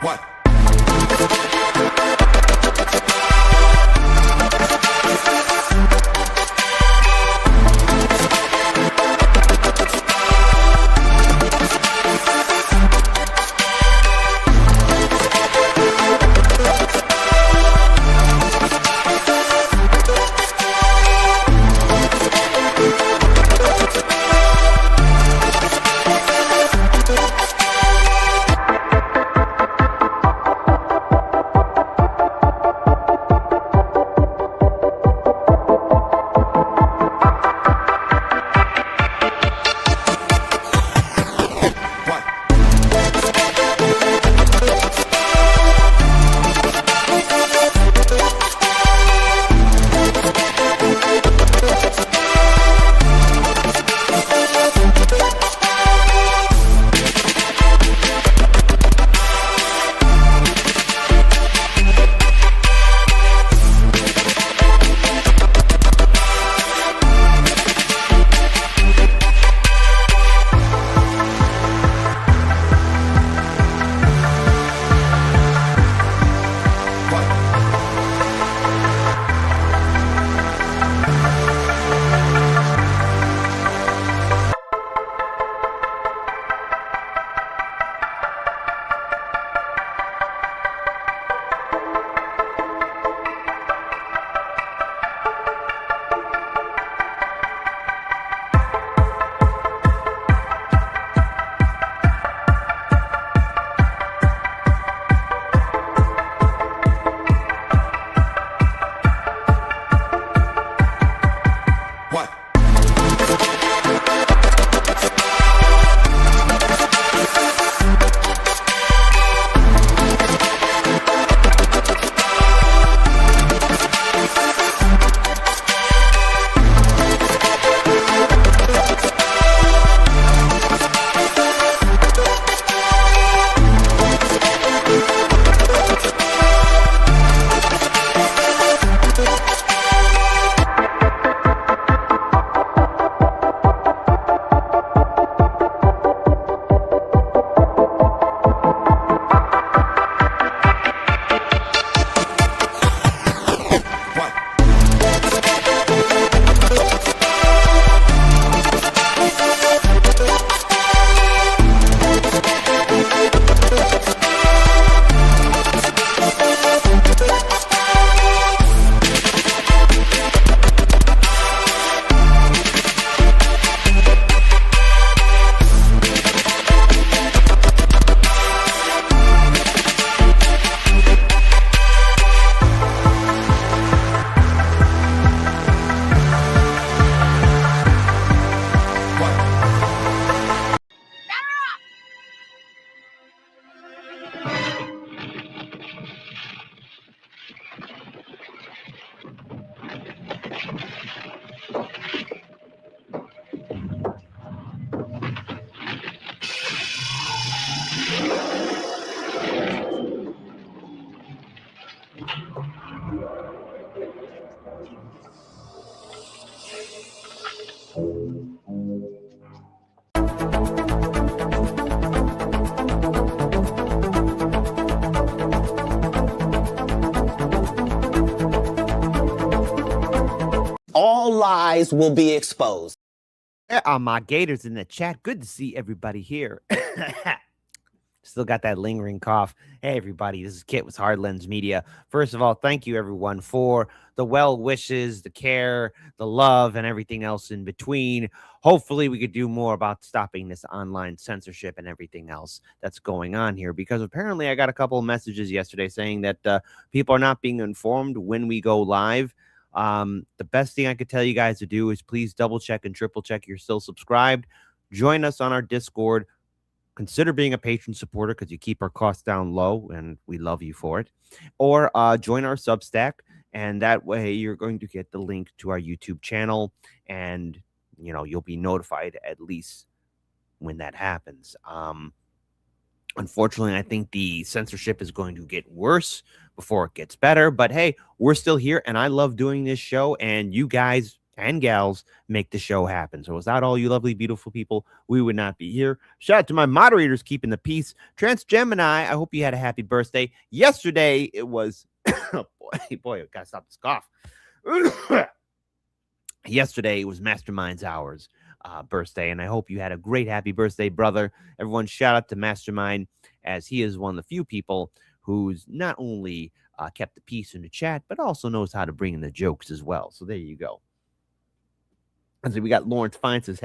What? All lies will be exposed. There are my gators in the chat. Good to see everybody here. Still got that lingering cough. Hey, everybody, this is Kit with Hard Lens Media. First of all, thank you, everyone, for the well wishes, the care, the love, and everything else in between. Hopefully, we could do more about stopping this online censorship and everything else that's going on here, because apparently I got a couple of messages yesterday saying that people are not being informed when we go live. The best thing I could tell you guys to do is please double check and triple check you're still subscribed. Join us on our Discord. Consider being a patron supporter because you keep our costs down low, and we love you for it. Or join our Substack, and that way you're going to get the link to our YouTube channel, and you'll be notified at least when that happens. Unfortunately, I think the censorship is going to get worse before it gets better. But hey, we're still here, and I love doing this show, and you guys and gals make the show happen. So without all you lovely, beautiful people, we would not be here. Shout out to my moderators keeping the peace. Trans Gemini, I hope you had a happy birthday. Yesterday, it was, oh boy, I gotta stop this cough. Yesterday, it was Mastermind's Hours birthday, and I hope you had a great happy birthday, brother. Everyone, shout out to Mastermind, as he is one of the few people who's not only kept the peace in the chat, but also knows how to bring in the jokes as well. So there you go. And so we got Lawrence Fine says,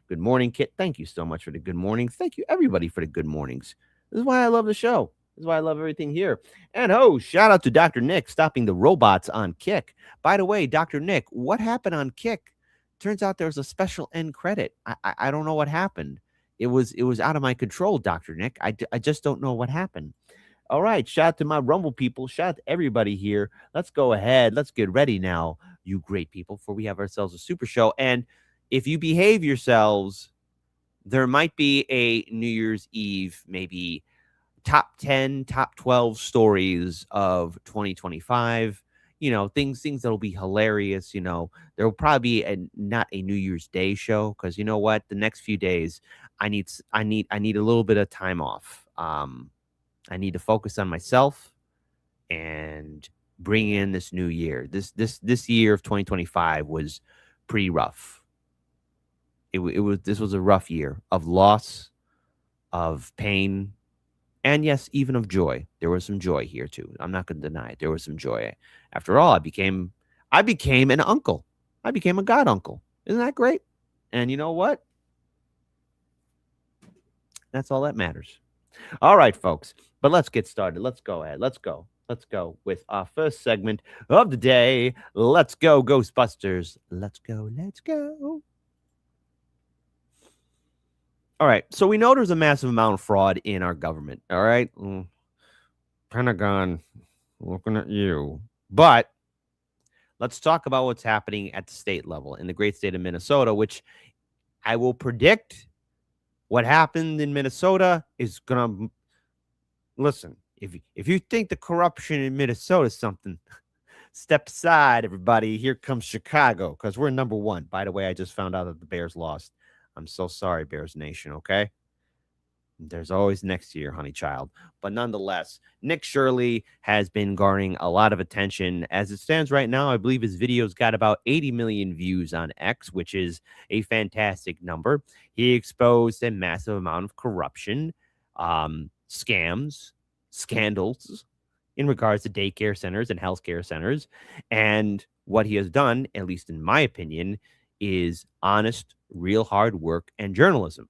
good morning, Kit. Thank you so much for the good mornings. Thank you, everybody, for the good mornings. This is why I love the show. This is why I love everything here. And shout out to Dr. Nick stopping the robots on Kick. By the way, Dr. Nick, what happened on Kick? Turns out there was a special end credit. I don't know what happened. It was out of my control, Dr. Nick. I just don't know what happened. All right, shout out to my Rumble people. Shout out to everybody here. Let's go ahead. Let's get ready now, you great people, for we have ourselves a super show. And if you behave yourselves, there might be a New Year's Eve, maybe top 10, top 12 stories of 2025. You know, things that'll be hilarious. You know, there will probably be not a New Year's Day show, because you know what? The next few days, I need a little bit of time off. I need to focus on myself and bring in this new year. This year of 2025 was pretty rough. This was a rough year of loss, of pain, and yes, even of joy. There was some joy here too. I'm not going to deny it. There was some joy. After all, I became an uncle. I became a god uncle. Isn't that great? And you know what? That's all that matters. All right, folks. But let's get started. Let's go ahead. Let's go with our first segment of the day. Let's go, Ghostbusters. Let's go. All right. So we know there's a massive amount of fraud in our government. All right. Pentagon, looking at you. But let's talk about what's happening at the state level in the great state of Minnesota, which I will predict what happened in Minnesota is going to... Listen, if you think the corruption in Minnesota is something, step aside, everybody. Here comes Chicago, because we're number one. By the way, I just found out that the Bears lost. I'm so sorry, Bears Nation, okay? There's always next year, honey child. But nonetheless, Nick Shirley has been garnering a lot of attention. As it stands right now, I believe his video's got about 80 million views on X, which is a fantastic number. He exposed a massive amount of corruption, scams, scandals in regards to daycare centers and healthcare centers. And what he has done, at least in my opinion, is honest, real hard work and journalism.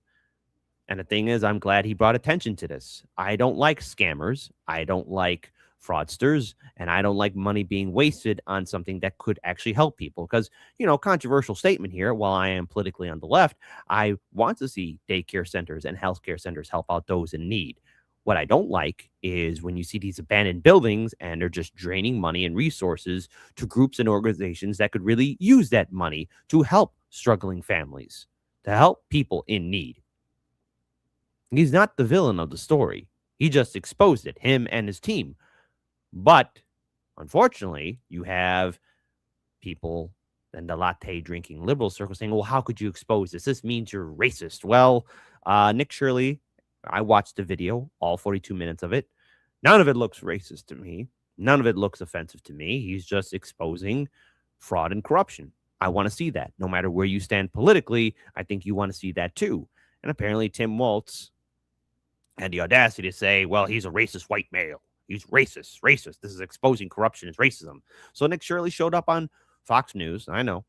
And the thing is, I'm glad he brought attention to this. I don't like scammers. I don't like fraudsters. And I don't like money being wasted on something that could actually help people. Because, you know, controversial statement here, while I am politically on the left, I want to see daycare centers and healthcare centers help out those in need. What I don't like is when you see these abandoned buildings and they're just draining money and resources to groups and organizations that could really use that money to help struggling families, to help people in need. He's not the villain of the story. He just exposed it, him and his team. But unfortunately, you have people in the latte drinking liberal circle saying, well, how could you expose this? This means you're racist. Well, Nick Shirley, I watched the video, all 42 minutes of it. None of it looks racist to me. None of it looks offensive to me. He's just exposing fraud and corruption. I want to see that. No matter where you stand politically, I think you want to see that too. And apparently Tim Walz had the audacity to say, well, he's a racist white male. He's racist. This is exposing corruption as racism. So Nick Shirley showed up on Fox News. I know.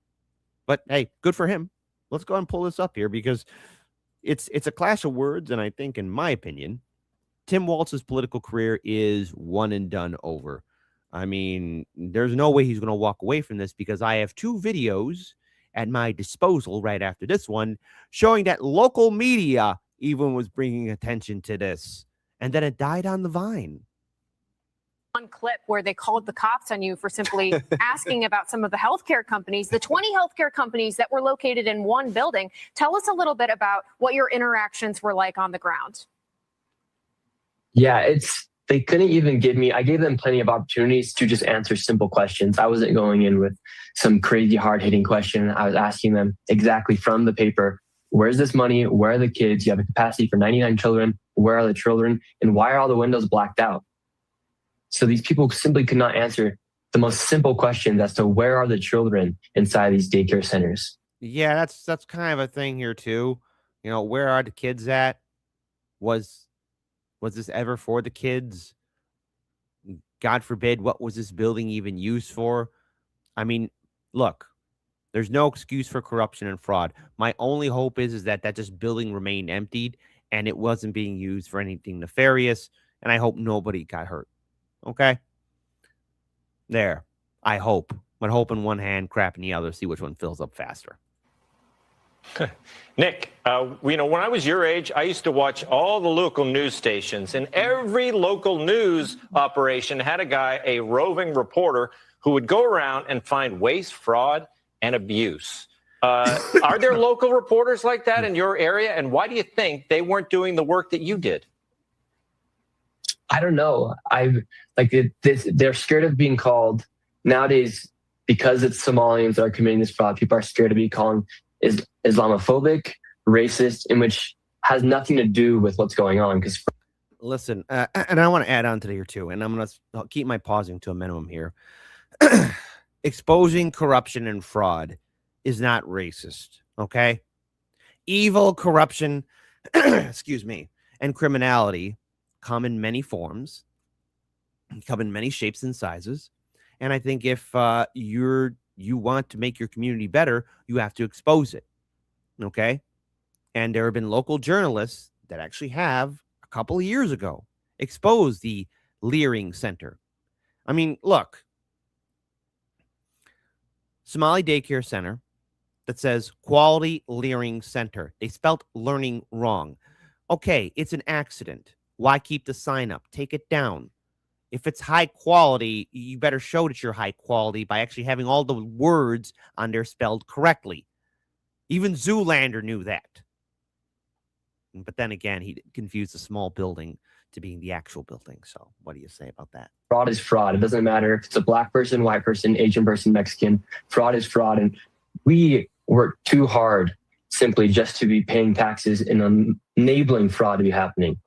But hey, good for him. Let's go ahead and pull this up here, because it's a clash of words. And I think, in my opinion, Tim Walz's political career is one and done over. I mean, there's no way he's going to walk away from this, because I have two videos at my disposal right after this one showing that local media even was bringing attention to this, and then it died on the vine. One clip where they called the cops on you for simply asking about some of the healthcare companies, the 20 healthcare companies that were located in one building. Tell us a little bit about what your interactions were like on the ground. Yeah, they couldn't even give me, I gave them plenty of opportunities to just answer simple questions. I wasn't going in with some crazy hard-hitting question. I was asking them exactly from the paper, where's this money? Where are the kids? You have a capacity for 99 children. Where are the children? And why are all the windows blacked out? So these people simply could not answer the most simple questions as to where are the children inside these daycare centers. Yeah, that's kind of a thing here too. You know, where are the kids at? Was this ever for the kids? God forbid, what was this building even used for? I mean, look, there's no excuse for corruption and fraud. My only hope is that this building remained emptied and it wasn't being used for anything nefarious. And I hope nobody got hurt. Okay? There. I hope. But hope in one hand, crap in the other. See which one fills up faster. Nick, when I was your age, I used to watch all the local news stations, and every local news operation had a guy, a roving reporter, who would go around and find waste, fraud, and abuse. Are there local reporters like that in your area? And why do you think they weren't doing the work that you did? I don't know. They're scared of being called nowadays because it's Somalians that are committing this fraud. People are scared to be called Islamophobic, racist, in which has nothing to do with what's going on. Because listen, and I want to add on to here too, and I'm going to keep my pausing to a minimum here. Exposing corruption and fraud is not racist, okay? Evil, corruption, excuse me, and criminality come in many forms, come in many shapes and sizes. And I think if you want to make your community better, you have to expose it, okay? And there have been local journalists that actually have, a couple of years ago, exposed the Leering Center. I mean, look, Somali Daycare Center that says Quality Leering Center. They spelt learning wrong. Okay, it's an accident. Why keep the sign up? Take it down. If it's high quality, you better show that you're high quality by actually having all the words on there spelled correctly. Even Zoolander knew that. But then again, he confused the small building to being the actual building. So what do you say about that? fraud is fraud. It doesn't matter if it's a black person, white person, Asian person, Mexican. Fraud is fraud. And we work too hard simply just to be paying taxes and enabling fraud to be happening.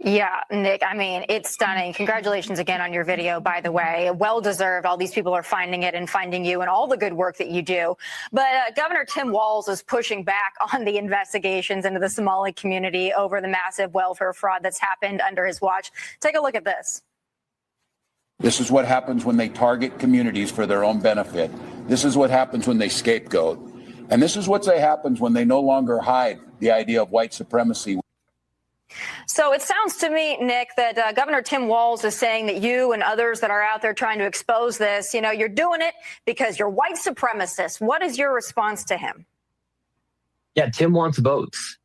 Yeah, Nick, I mean, it's stunning. Congratulations again on your video, by the way. Well-deserved. All these people are finding it and finding you and all the good work that you do. But Governor Tim Walz is pushing back on the investigations into the Somali community over the massive welfare fraud that's happened under his watch. Take a look at this. This is what happens when they target communities for their own benefit. This is what happens when they scapegoat. And this is what happens when they no longer hide the idea of white supremacy. So it sounds to me, Nick, that Governor Tim Walz is saying that you and others that are out there trying to expose this, you're doing it because you're white supremacists. What is your response to him? Yeah, Tim wants votes.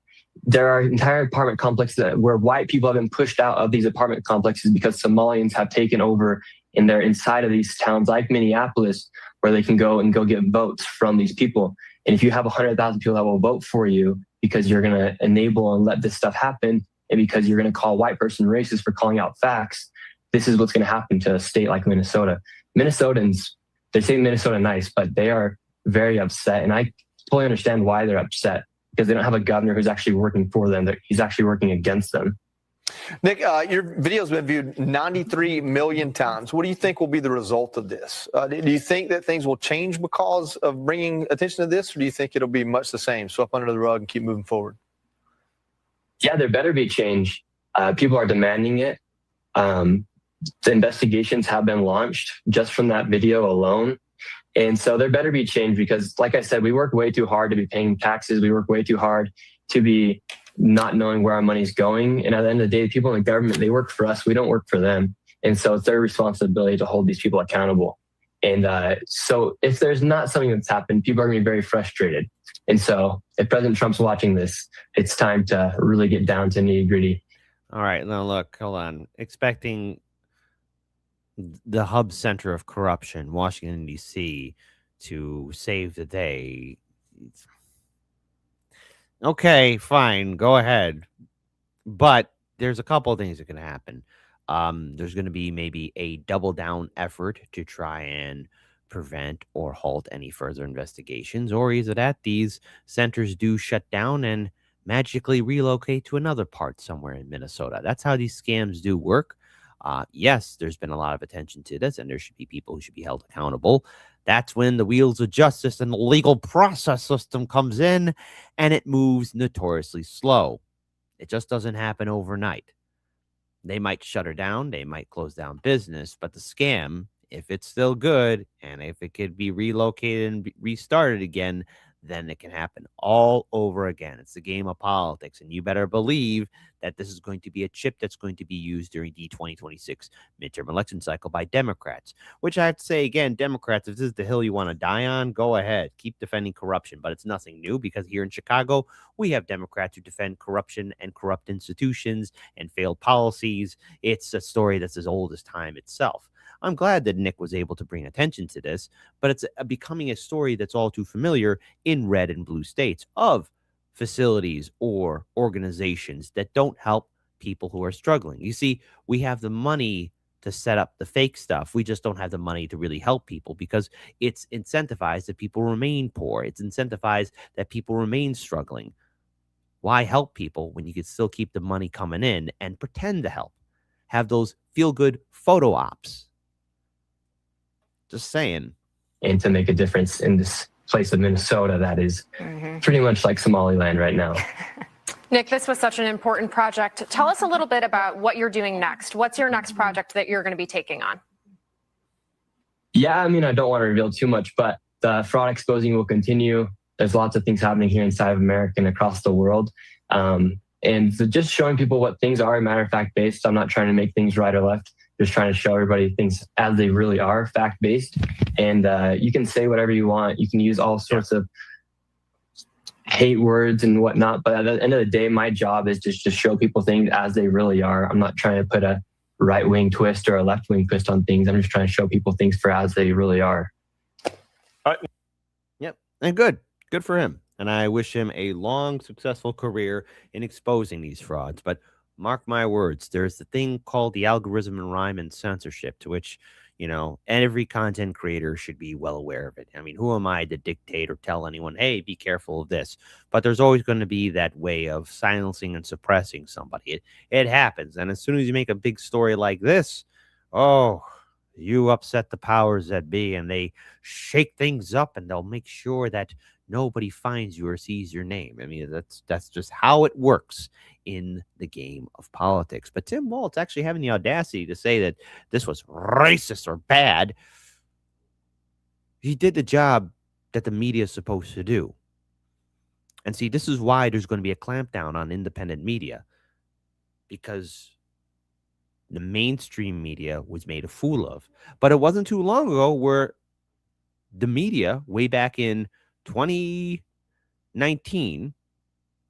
There are entire apartment complexes where white people have been pushed out of these apartment complexes because Somalians have taken over and they're inside of these towns like Minneapolis where they can go get votes from these people. And if you have 100,000 people that will vote for you because you're going to enable and let this stuff happen, and because you're going to call a white person racist for calling out facts, this is what's going to happen to a state like Minnesota. Minnesotans, they say Minnesota nice, but they are very upset. And I fully understand why they're upset, because they don't have a governor who's actually working for them. He's actually working against them. Nick, your video's been viewed 93 million times. What do you think will be the result of this? Do you think that things will change because of bringing attention to this, or do you think it'll be much the same, swept under the rug and keep moving forward? Yeah, there better be change. People are demanding it. The investigations have been launched just from that video alone. And so there better be change because, like I said, we work way too hard to be paying taxes. We work way too hard to be not knowing where our money's going. And at the end of the day, people in the government, they work for us. We don't work for them. And so it's their responsibility to hold these people accountable. And so if there's not something that's happened, people are going to be very frustrated. And so if President Trump's watching this, it's time to really get down to nitty gritty. All right. Now, look, hold on. Expecting the hub center of corruption, Washington, D.C., to save the day. Okay, fine. Go ahead. But there's a couple of things that can happen. There's going to be maybe a double down effort to try and prevent or halt any further investigations, or either that these centers do shut down and magically relocate to another part somewhere in Minnesota. That's how these scams do work. Yes, there's been a lot of attention to this, and there should be people who should be held accountable. That's when the wheels of justice and the legal process system comes in, and it moves notoriously slow. It just doesn't happen overnight. They might shut her down, they might close down business, but the scam, if it's still good and if it could be relocated and restarted again, then it can happen all over again. It's the game of politics, and you better believe that this is going to be a chip that's going to be used during the 2026 midterm election cycle by Democrats, which I have to say again, Democrats, if this is the hill you want to die on, go ahead, keep defending corruption, but it's nothing new because here in Chicago, we have Democrats who defend corruption and corrupt institutions and failed policies. It's a story that's as old as time itself. I'm glad that Nick was able to bring attention to this, but it's becoming a story that's all too familiar in red and blue states of facilities or organizations that don't help people who are struggling. You see, we have the money to set up the fake stuff. We just don't have the money to really help people because it's incentivized that people remain poor. It's incentivized that people remain struggling. Why help people when you can still keep the money coming in and pretend to help? Have those feel-good photo ops. Just saying. And to make a difference in this place of Minnesota that is pretty much like Somaliland right now. Nick, this was such an important project. Tell us a little bit about what you're doing next. What's your next project that you're going to be taking on? Yeah, I mean, I don't want to reveal too much, but the fraud exposing will continue. There's lots of things happening here inside of America and across the world. And so just showing people what things are, matter of fact based. I'm not trying to make things right or left. Just trying to show everybody things as they really are, fact-based. And you can say whatever you want. You can use all sorts of hate words and whatnot. But at the end of the day, my job is just to show people things as they really are. I'm not trying to put a right-wing twist or a left-wing twist on things. I'm just trying to show people things for as they really are. Yep. And good for him. And I wish him a long, successful career in exposing these frauds. But mark my words, there's the thing called the algorithm and rhyme and censorship, to which, every content creator should be well aware of it. I mean, who am I to dictate or tell anyone, hey, be careful of this? But there's always going to be that way of silencing and suppressing somebody. It happens. And as soon as you make a big story like this, you upset the powers that be, and they shake things up, and they'll make sure that nobody finds you or sees your name. I mean, that's just how it works in the game of politics. But Tim Walz actually having the audacity to say that this was racist or bad. He did the job that the media is supposed to do. And see, this is why there's going to be a clampdown on independent media, because the mainstream media was made a fool of. But it wasn't too long ago where the media, way back in 2019,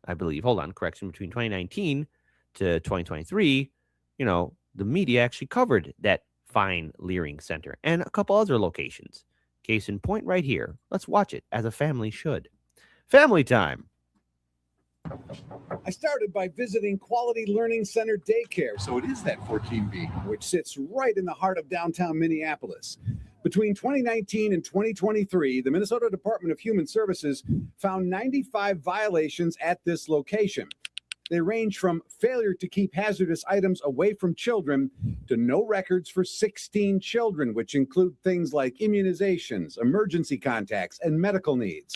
I believe, correction, between 2019 to 2023, the media actually covered that fine Leering Center and a couple other locations. Case in point right here. Let's watch it as a family should. Family time. I started by visiting Quality Learning Center Daycare. So it is that 14B. Which sits right in the heart of downtown Minneapolis. Between 2019 and 2023, the Minnesota Department of Human Services found 95 violations at this location. They range from failure to keep hazardous items away from children to no records for 16 children, which include things like immunizations, emergency contacts, and medical needs.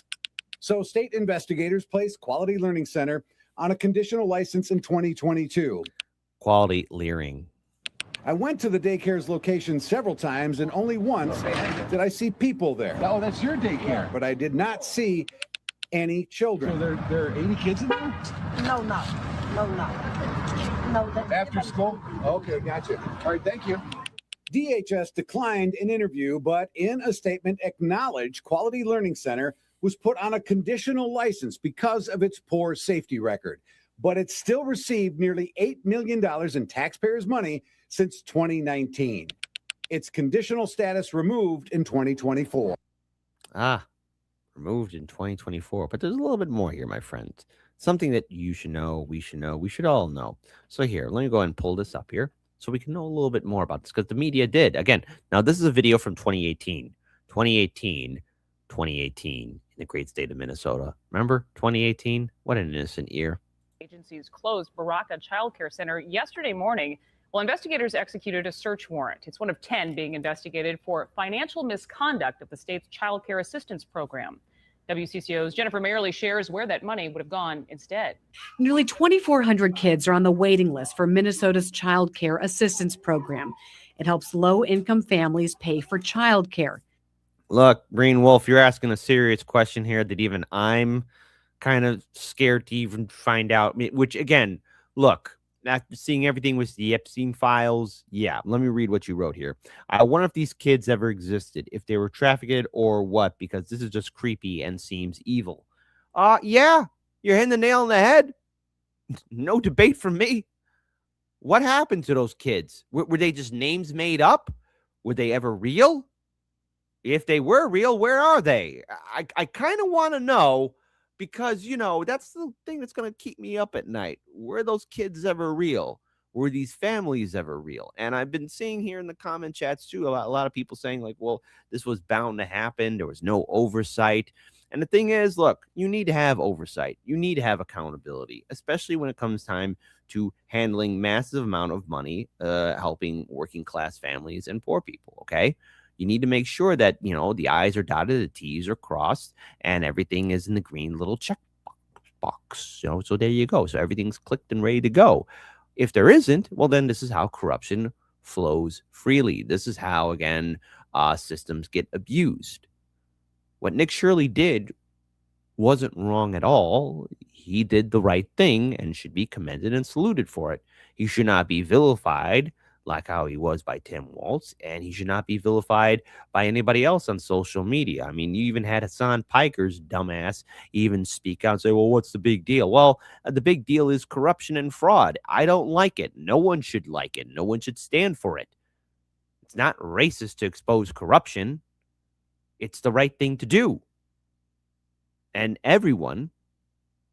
So state investigators placed Quality Learning Center on a conditional license in 2022. Quality Leering. I went to the daycare's location several times, and only once did I see people there. Oh, that's your daycare. But I did not see any children. So there are 80 kids in there? No. After school? Okay, gotcha. All right, thank you. DHS declined an interview, but in a statement acknowledged Quality Learning Center was put on a conditional license because of its poor safety record. But it still received nearly $8 million in taxpayers' money since 2019. Its conditional status removed in 2024. Removed in 2024. But there's a little bit more here, my friend. something that you should know, we should all know. So here, let me go ahead and pull this up here so we can know a little bit more about this, because the media did. Again, now this is a video from 2018 in the great state of Minnesota. Remember 2018? What an innocent year. Agencies closed Baraka Child Care Center yesterday morning while investigators executed a search warrant. It's one of 10 being investigated for financial misconduct of the state's child care assistance program. WCCO's Jennifer Mayerly shares where that money would have gone instead. Nearly 2,400 kids are on the waiting list for Minnesota's child care assistance program. It helps low-income families pay for child care. Look, Green Wolf, you're asking a serious question here that even I'm kind of scared to even find out, which again, look, after seeing everything with the Epstein files, yeah, let me read what you wrote here. I wonder if these kids ever existed, if they were trafficked or what, because this is just creepy and seems evil. Yeah, you're hitting the nail on the head. No debate from me. What happened to those kids? Were they just names made up? Were they ever real? If they were real, where are they? I kind of want to know, because, you know, that's the thing that's going to keep me up at night. Were those kids ever real? Were these families ever real? And I've been seeing here in the comment chats, too, a lot of people saying, like, well, this was bound to happen. There was no oversight. And the thing is, look, you need to have oversight. You need to have accountability, especially when it comes time to handling massive amount of money, helping working class families and poor people, okay? You need to make sure that, you know, the I's are dotted, the T's are crossed, and everything is in the green little check box. You know, so there you go. So everything's clicked and ready to go. If there isn't, well, then this is how corruption flows freely. This is how, again, systems get abused. What Nick Shirley did wasn't wrong at all. He did the right thing and should be commended and saluted for it. He should not be vilified like how he was by Tim Walz, and he should not be vilified by anybody else on social media. I mean, you even had Hassan Piker's dumbass even speak out and say, well, what's the big deal? Well, the big deal is corruption and fraud. I don't like it. No one should like it. No one should stand for it. It's not racist to expose corruption. It's the right thing to do. And everyone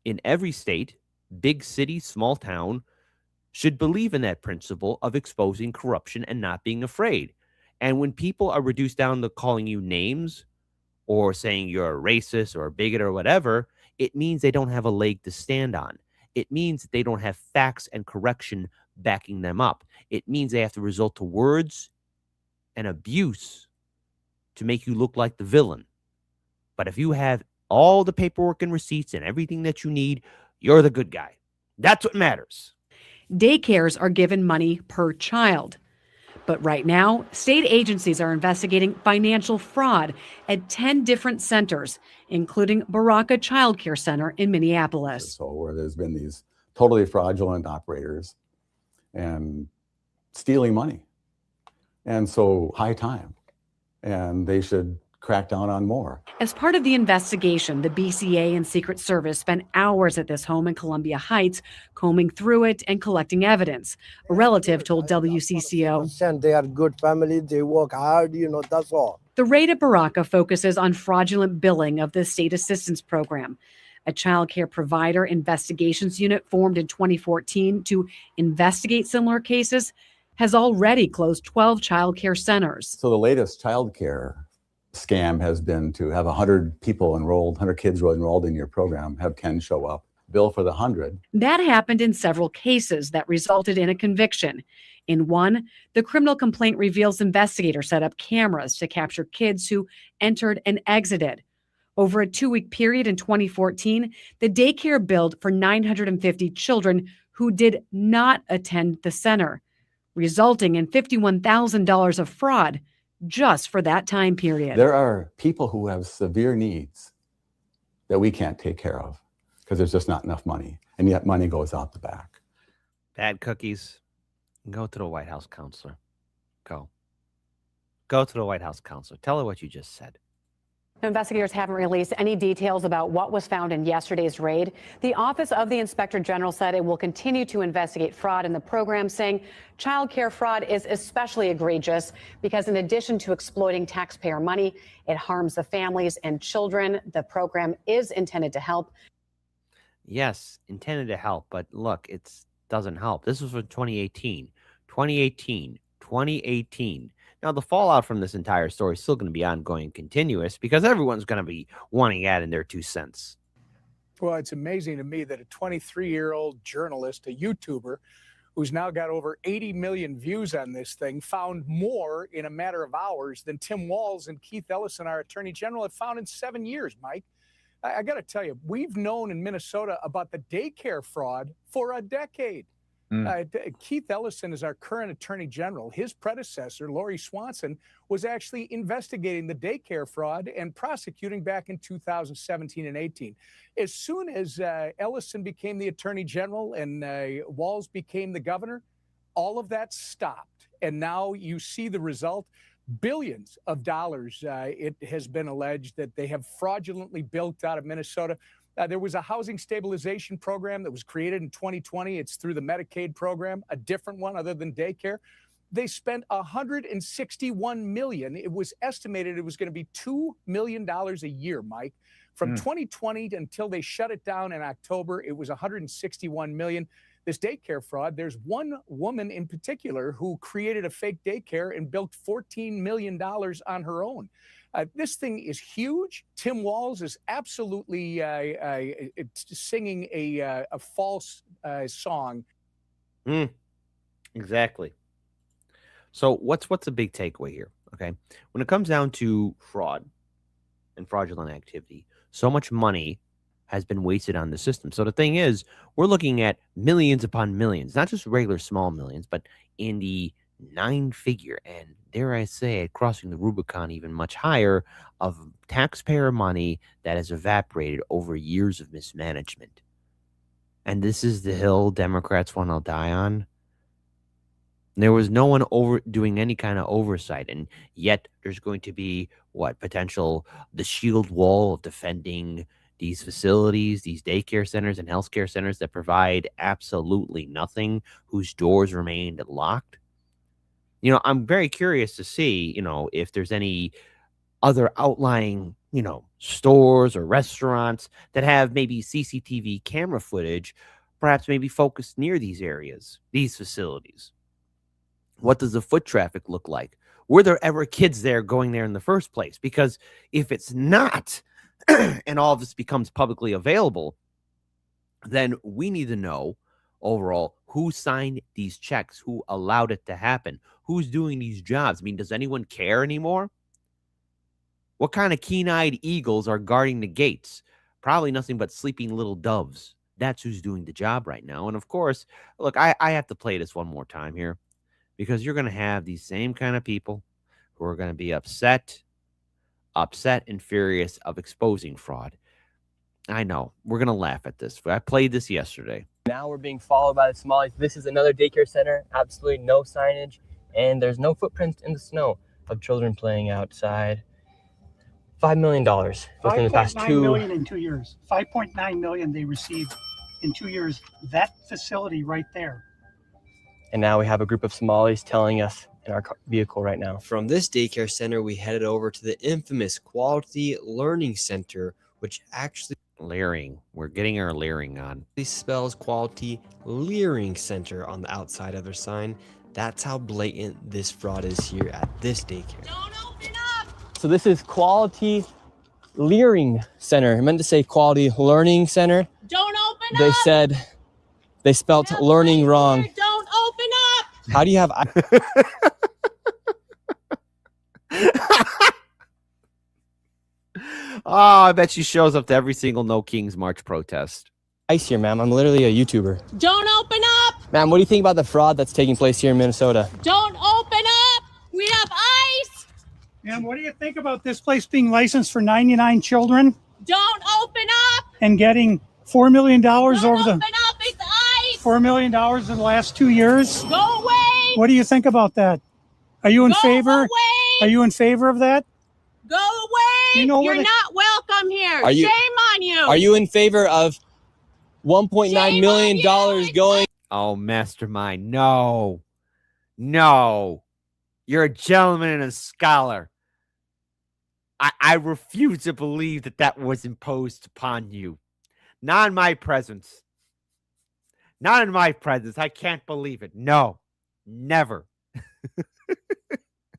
in every state, big city, small town, should believe in that principle of exposing corruption and not being afraid. And when people are reduced down to calling you names or saying you're a racist or a bigot or whatever, it means they don't have a leg to stand on. It means that they don't have facts and correction backing them up. It means they have to resort to words and abuse to make you look like the villain. But if you have all the paperwork and receipts and everything that you need, you're the good guy. That's what matters. Daycares are given money per child. But right now, state agencies are investigating financial fraud at 10 different centers, including Baraka Child Care Center in Minneapolis. So where there's been these totally fraudulent operators and stealing money. And so high time. And they should crack down on more. As part of the investigation, the BCA and Secret Service spent hours at this home in Columbia Heights, combing through it and collecting evidence. A relative told WCCO. They are good family. They work hard. That's all. The raid at Baraka focuses on fraudulent billing of the state assistance program. A child care provider investigations unit formed in 2014 to investigate similar cases has already closed 12 child care centers. So the latest child care scam has been to have 100 people enrolled, 100 kids enrolled in your program, have 10 show up, bill for the 100. That happened in several cases that resulted in a conviction. In one, the criminal complaint reveals investigators set up cameras to capture kids who entered and exited. Over a 2-week period in 2014, the daycare billed for 950 children who did not attend the center, resulting in $51,000 of fraud just for that time period. There are people who have severe needs that we can't take care of because there's just not enough money. And yet money goes out the back. Bad cookies. Go to the White House counselor. Go to the White House counselor. Tell her what you just said. Investigators haven't released any details about what was found in yesterday's raid. The Office of the Inspector General said it will continue to investigate fraud in the program, saying child care fraud is especially egregious because in addition to exploiting taxpayer money, it harms the families and children the program is intended to help. Yes, intended to help, but look, it doesn't help. This was from 2018, 2018, 2018. Now, the fallout from this entire story is still going to be ongoing and continuous because everyone's going to be wanting to add in their 2 cents. Well, it's amazing to me that a 23-year-old journalist, a YouTuber, who's now got over 80 million views on this thing, found more in a matter of hours than Tim Walz and Keith Ellison, our attorney general, have found in 7 years, Mike. I got to tell you, we've known in Minnesota about the daycare fraud for a decade. Keith Ellison is our current attorney general. His predecessor, Lori Swanson, was actually investigating the daycare fraud and prosecuting back in 2017 and 18. As soon as Ellison became the attorney general and Walz became the governor, all of that stopped. And now you see the result. Billions of dollars, it has been alleged, that they have fraudulently built out of Minnesota. There was a housing stabilization program that was created in 2020. It's through the Medicaid program, a different one other than daycare. They spent $161 million. It was estimated it was going to be $2 million a year, Mike. From 2020 until they shut it down in October, it was $161 million. This daycare fraud, there's one woman in particular who created a fake daycare and built $14 million on her own. This thing is huge. Tim Walz is absolutely singing a false song. Exactly. So what's a big takeaway here? Okay, when it comes down to fraud and fraudulent activity, so much money has been wasted on the system. So the thing is, we're looking at millions upon millions, not just regular small millions, but in the 9-figure and, dare I say, crossing the Rubicon even much higher, of taxpayer money that has evaporated over years of mismanagement. And this is the hill Democrats want to die on. There was no one doing any kind of oversight, and yet there's going to be the shield wall of defending these facilities, these daycare centers and healthcare centers that provide absolutely nothing, whose doors remained locked. I'm very curious to see, if there's any other outlying, stores or restaurants that have maybe CCTV camera footage, perhaps maybe focused near these areas, these facilities. What does the foot traffic look like? Were there ever kids there going there in the first place? Because if it's not, and all of this becomes publicly available, then we need to know overall who signed these checks, who allowed it to happen, who's doing these jobs. I mean, does anyone care anymore? What kind of keen-eyed eagles are guarding the gates? Probably nothing but sleeping little doves. That's who's doing the job right now. And of course, look, I have to play this one more time here, because you're going to have these same kind of people who are going to be upset and furious of exposing fraud. I know, we're going to laugh at this. I played this yesterday. Now we're being followed by the Somalis. This is another daycare center, absolutely no signage, and there's no footprints in the snow of children playing outside. $5 million within the past 5.9 million in 2 years. 5.9 million they received in 2 years. That facility right there. And now we have a group of Somalis telling us in our vehicle right now. From this daycare center, we headed over to the infamous Quality Learning Center, which actually... Leering. We're getting our leering on. Spells Quality Leering Center on the outside of their sign. That's how blatant this fraud is here at this daycare. Don't open up! So this is Quality Leering Center. I meant to say Quality Learning Center. Don't open They up! said they spelled learning wrong. Don't open up! How do you have... Oh, I bet she shows up to every single No Kings March protest. Ice here, ma'am. I'm literally a YouTuber. Don't open up! Ma'am, what do you think about the fraud that's taking place here in Minnesota? Don't open up! We have ice! And what do you think about this place being licensed for 99 children Don't open up! and getting $4 million over Open the up! It's ice! $4 million in the last 2 years? Go away! What do you think about that? Are you in Go favor? away! Are you in favor of that? Go away! You know You're what it- not welcome here. Are you- Shame on you! Are you in favor of $1.9 million going? Oh, mastermind. No. No. You're a gentleman and a scholar. I refuse to believe that was imposed upon you. Not in my presence. Not in my presence. I can't believe it. No, never.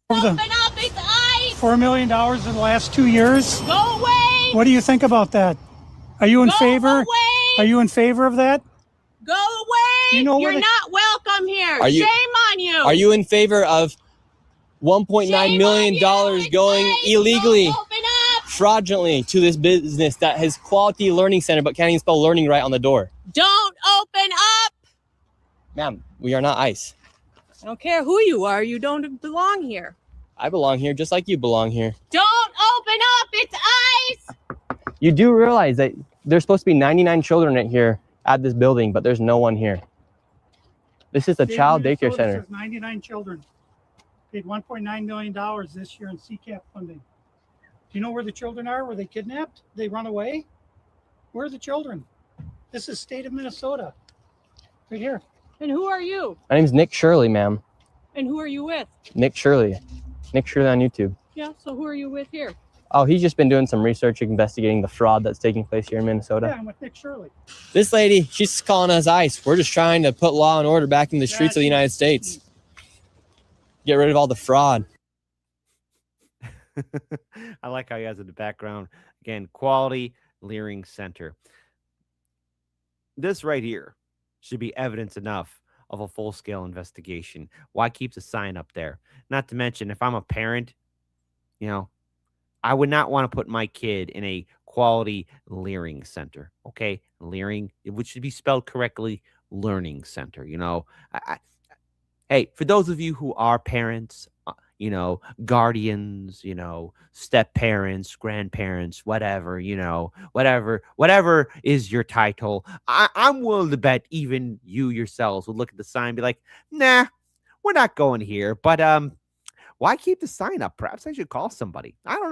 Open up, it's ice. $4 million in the last 2 years. Go away. What do you think about that? Are you in favor? Away. Are you in favor of that? Go away. You know where You're they- not welcome here. Are you- Shame on you. Are you in favor of $1.9 million going illegally, fraudulently to this business that has quality learning center but can't even spell learning right on the door? Don't open up. Ma'am, we are not ICE. I don't care who you are. You don't belong here. I belong here just like you belong here. Don't open up. It's ice. You do realize that there's supposed to be 99 children in here at this building, but there's no one here. This is a State of child daycare Minnesota center. says 99 children. Paid $1.9 million this year in CCAP funding. Do you know where the children are? Were they kidnapped? They run away? Where are the children? This is state of Minnesota. Right here. And who are you? My name's Nick Shirley, ma'am. And who are you with? Nick Shirley. Nick Shirley on YouTube. Yeah, so who are you with here? Oh, he's just been doing some research investigating the fraud that's taking place here in Minnesota. Yeah, I'm with Nick Shirley. This lady, she's calling us ICE. We're just trying to put law and order back in the streets of the United States. Get rid of all the fraud. I like how he has in the background. Again, Quality Learning Center. This right here should be evidence enough of a full-scale investigation. Why keep the sign up there? Not to mention, if I'm a parent, you know, I would not want to put my kid in a Quality Learning Center. Okay, Learning, which should be spelled correctly, Learning Center. You know, hey, for those of you who are parents, you know, guardians, you know, step parents, grandparents, whatever, you know, whatever is your title, I'm willing to bet even you yourselves would look at the sign and be like, nah, we're not going here. But why keep the sign up? Perhaps I should call somebody. I don't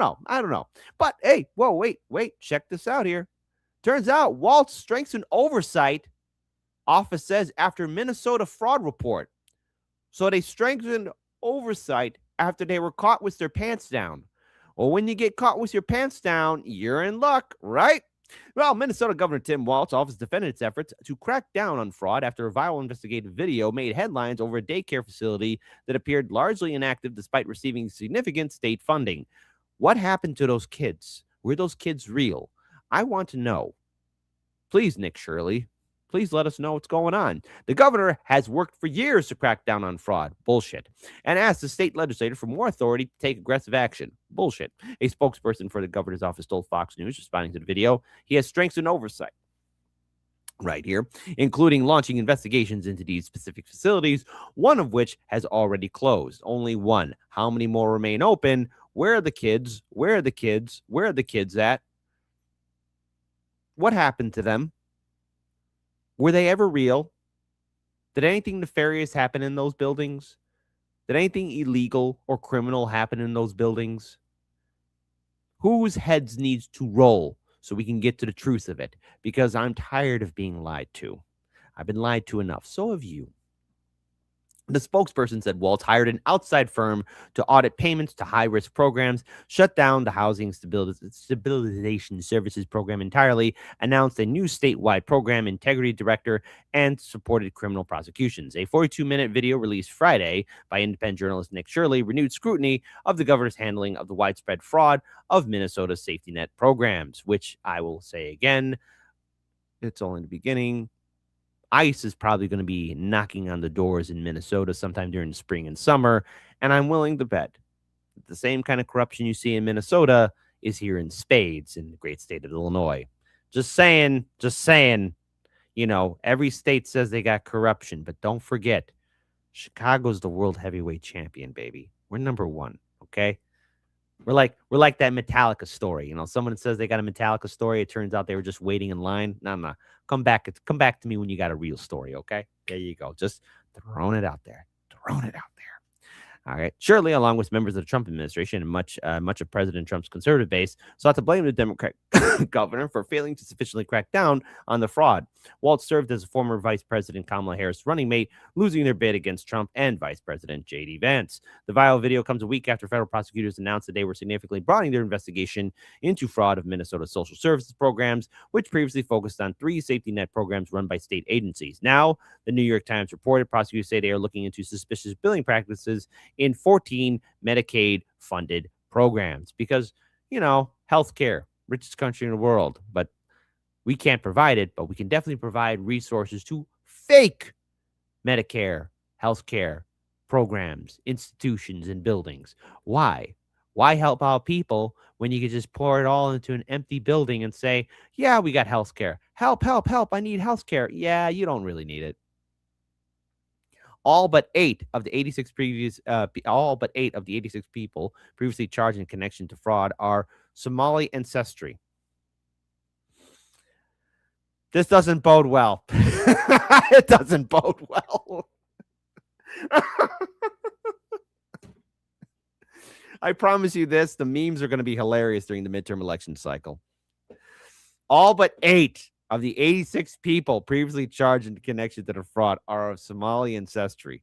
know. But hey, whoa, wait, check this out here. Turns out Walz strengthens oversight, office says, after Minnesota fraud report. So they strengthened oversight after they were caught with their pants down. Well, when you get caught with your pants down, you're in luck, right? Well, Minnesota Governor Tim Walz office defended its efforts to crack down on fraud after a viral investigative video made headlines over a daycare facility that appeared largely inactive despite receiving significant state funding. What happened to those kids? Were those kids real? I want to know. Please, Nick Shirley, please let us know what's going on. The governor has worked for years to crack down on fraud. Bullshit. And asked the state legislature for more authority to take aggressive action. Bullshit. A spokesperson for the governor's office told Fox News, responding to the video, he has strengthened oversight right here, including launching investigations into these specific facilities, one of which has already closed. Only one. How many more remain open? Where are the kids? Where are the kids? Where are the kids at? What happened to them? Were they ever real? Did anything nefarious happen in those buildings? Did anything illegal or criminal happen in those buildings? Whose heads needs to roll so we can get to the truth of it? Because I'm tired of being lied to. I've been lied to enough. So have you. The spokesperson said Walz hired an outside firm to audit payments to high-risk programs, shut down the Housing Stabilization Services Program entirely, announced a new statewide program integrity director, and supported criminal prosecutions. A 42-minute video released Friday by independent journalist Nick Shirley renewed scrutiny of the governor's handling of the widespread fraud of Minnesota's safety net programs, which I will say again, it's only the beginning. ICE is probably going to be knocking on the doors in Minnesota sometime during the spring and summer, and I'm willing to bet that the same kind of corruption you see in Minnesota is here in spades in the great state of Illinois. Just saying, you know, every state says they got corruption, but don't forget, Chicago's the world heavyweight champion, baby. We're number one, okay? We're like that Metallica story. You know, someone says they got a Metallica story. It turns out they were just waiting in line. No. Come back to me when you got a real story, okay? There you go. Just throwing it out there. All right. Shirley, along with members of the Trump administration and much of President Trump's conservative base, sought to blame the Democrat governor for failing to sufficiently crack down on the fraud. Walz served as a former Vice President Kamala Harris' running mate, losing their bid against Trump and Vice President J.D. Vance. The viral video comes a week after federal prosecutors announced that they were significantly broadening their investigation into fraud of Minnesota's social services programs, which previously focused on 3 safety net programs run by state agencies. Now, the New York Times reported prosecutors say they are looking into suspicious billing practices in 14 Medicaid-funded programs because, healthcare, richest country in the world, but we can't provide it, but we can definitely provide resources to fake Medicare, healthcare programs, institutions, and buildings. Why? Why help out people when you can just pour it all into an empty building and say, yeah, we got healthcare. Help, help, help. I need healthcare. Yeah, you don't really need it. All but 8 of the 86 people previously charged in connection to fraud are Somali ancestry. This doesn't bode well. It doesn't bode well. I promise you this, the memes are going to be hilarious during the midterm election cycle. All but 8 of the 86 people previously charged in connection to the fraud are of Somali ancestry.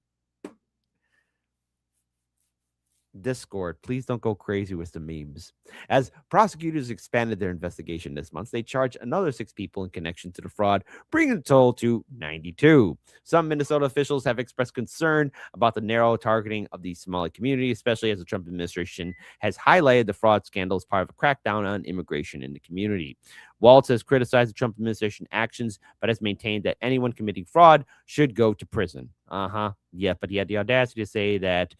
Discord, please don't go crazy with the memes. As prosecutors expanded their investigation this month, they charged another 6 people in connection to the fraud, bringing the total to 92. Some Minnesota officials have expressed concern about the narrow targeting of the Somali community, especially as the Trump administration has highlighted the fraud scandal as part of a crackdown on immigration in the community. Walz has criticized the Trump administration actions, but has maintained that anyone committing fraud should go to prison. Yeah, but he had the audacity to say that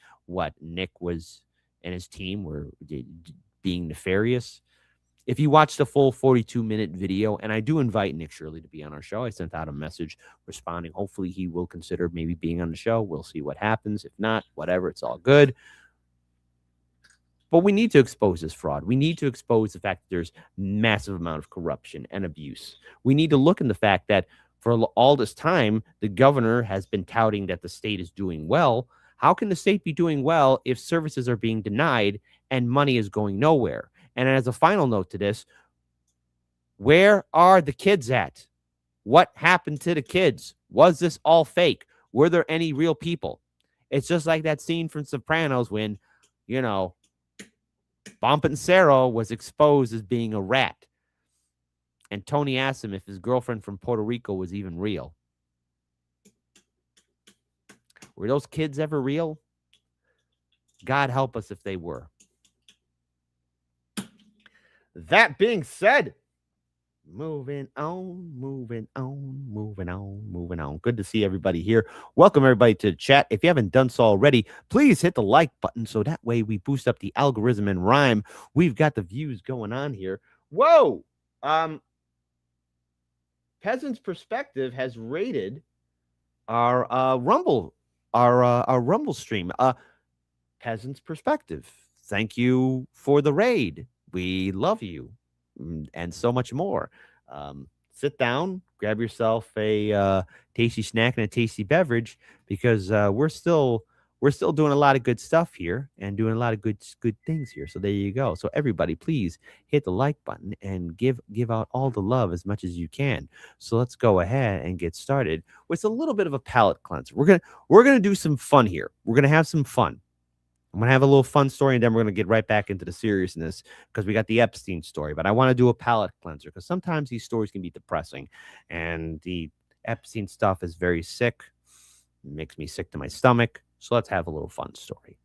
Nick was and his team were being nefarious. If you watch the full 42-minute video, and I do invite Nick Shirley to be on our show. I sent out a message responding. Hopefully he will consider maybe being on the show. We'll see what happens. If not, whatever, it's all good. But we need to expose this fraud. We need to expose the fact that there's massive amount of corruption and abuse. We need to look in the fact that for all this time, the governor has been touting that the state is doing well. How can the state be doing well if services are being denied and money is going nowhere? And as a final note to this, where are the kids at? What happened to the kids? Was this all fake? Were there any real people? It's just like that scene from Sopranos when, Bompensero was exposed as being a rat. And Tony asked him if his girlfriend from Puerto Rico was even real. Were those kids ever real? God help us if they were. That being said, moving on. Good to see everybody here. Welcome everybody to the chat. If you haven't done so already, please hit the like button so that way we boost up the algorithm and rhyme. We've got the views going on here. Whoa! Peasant's Perspective has rated our Rumble stream. Peasant's Perspective, thank you for the raid. We love you, and so much more. Sit down, grab yourself a tasty snack and a tasty beverage, because we're still doing a lot of good stuff here and doing a lot of good things here. So there you go. So everybody, please hit the like button and give out all the love as much as you can. So let's go ahead and get started with a little bit of a palate cleanser. We're gonna do some fun here. We're gonna have some fun. I'm going to have a little fun story, and then we're going to get right back into the seriousness because we got the Epstein story. But I want to do a palate cleanser because sometimes these stories can be depressing. And the Epstein stuff is very sick. It makes me sick to my stomach. So let's have a little fun story.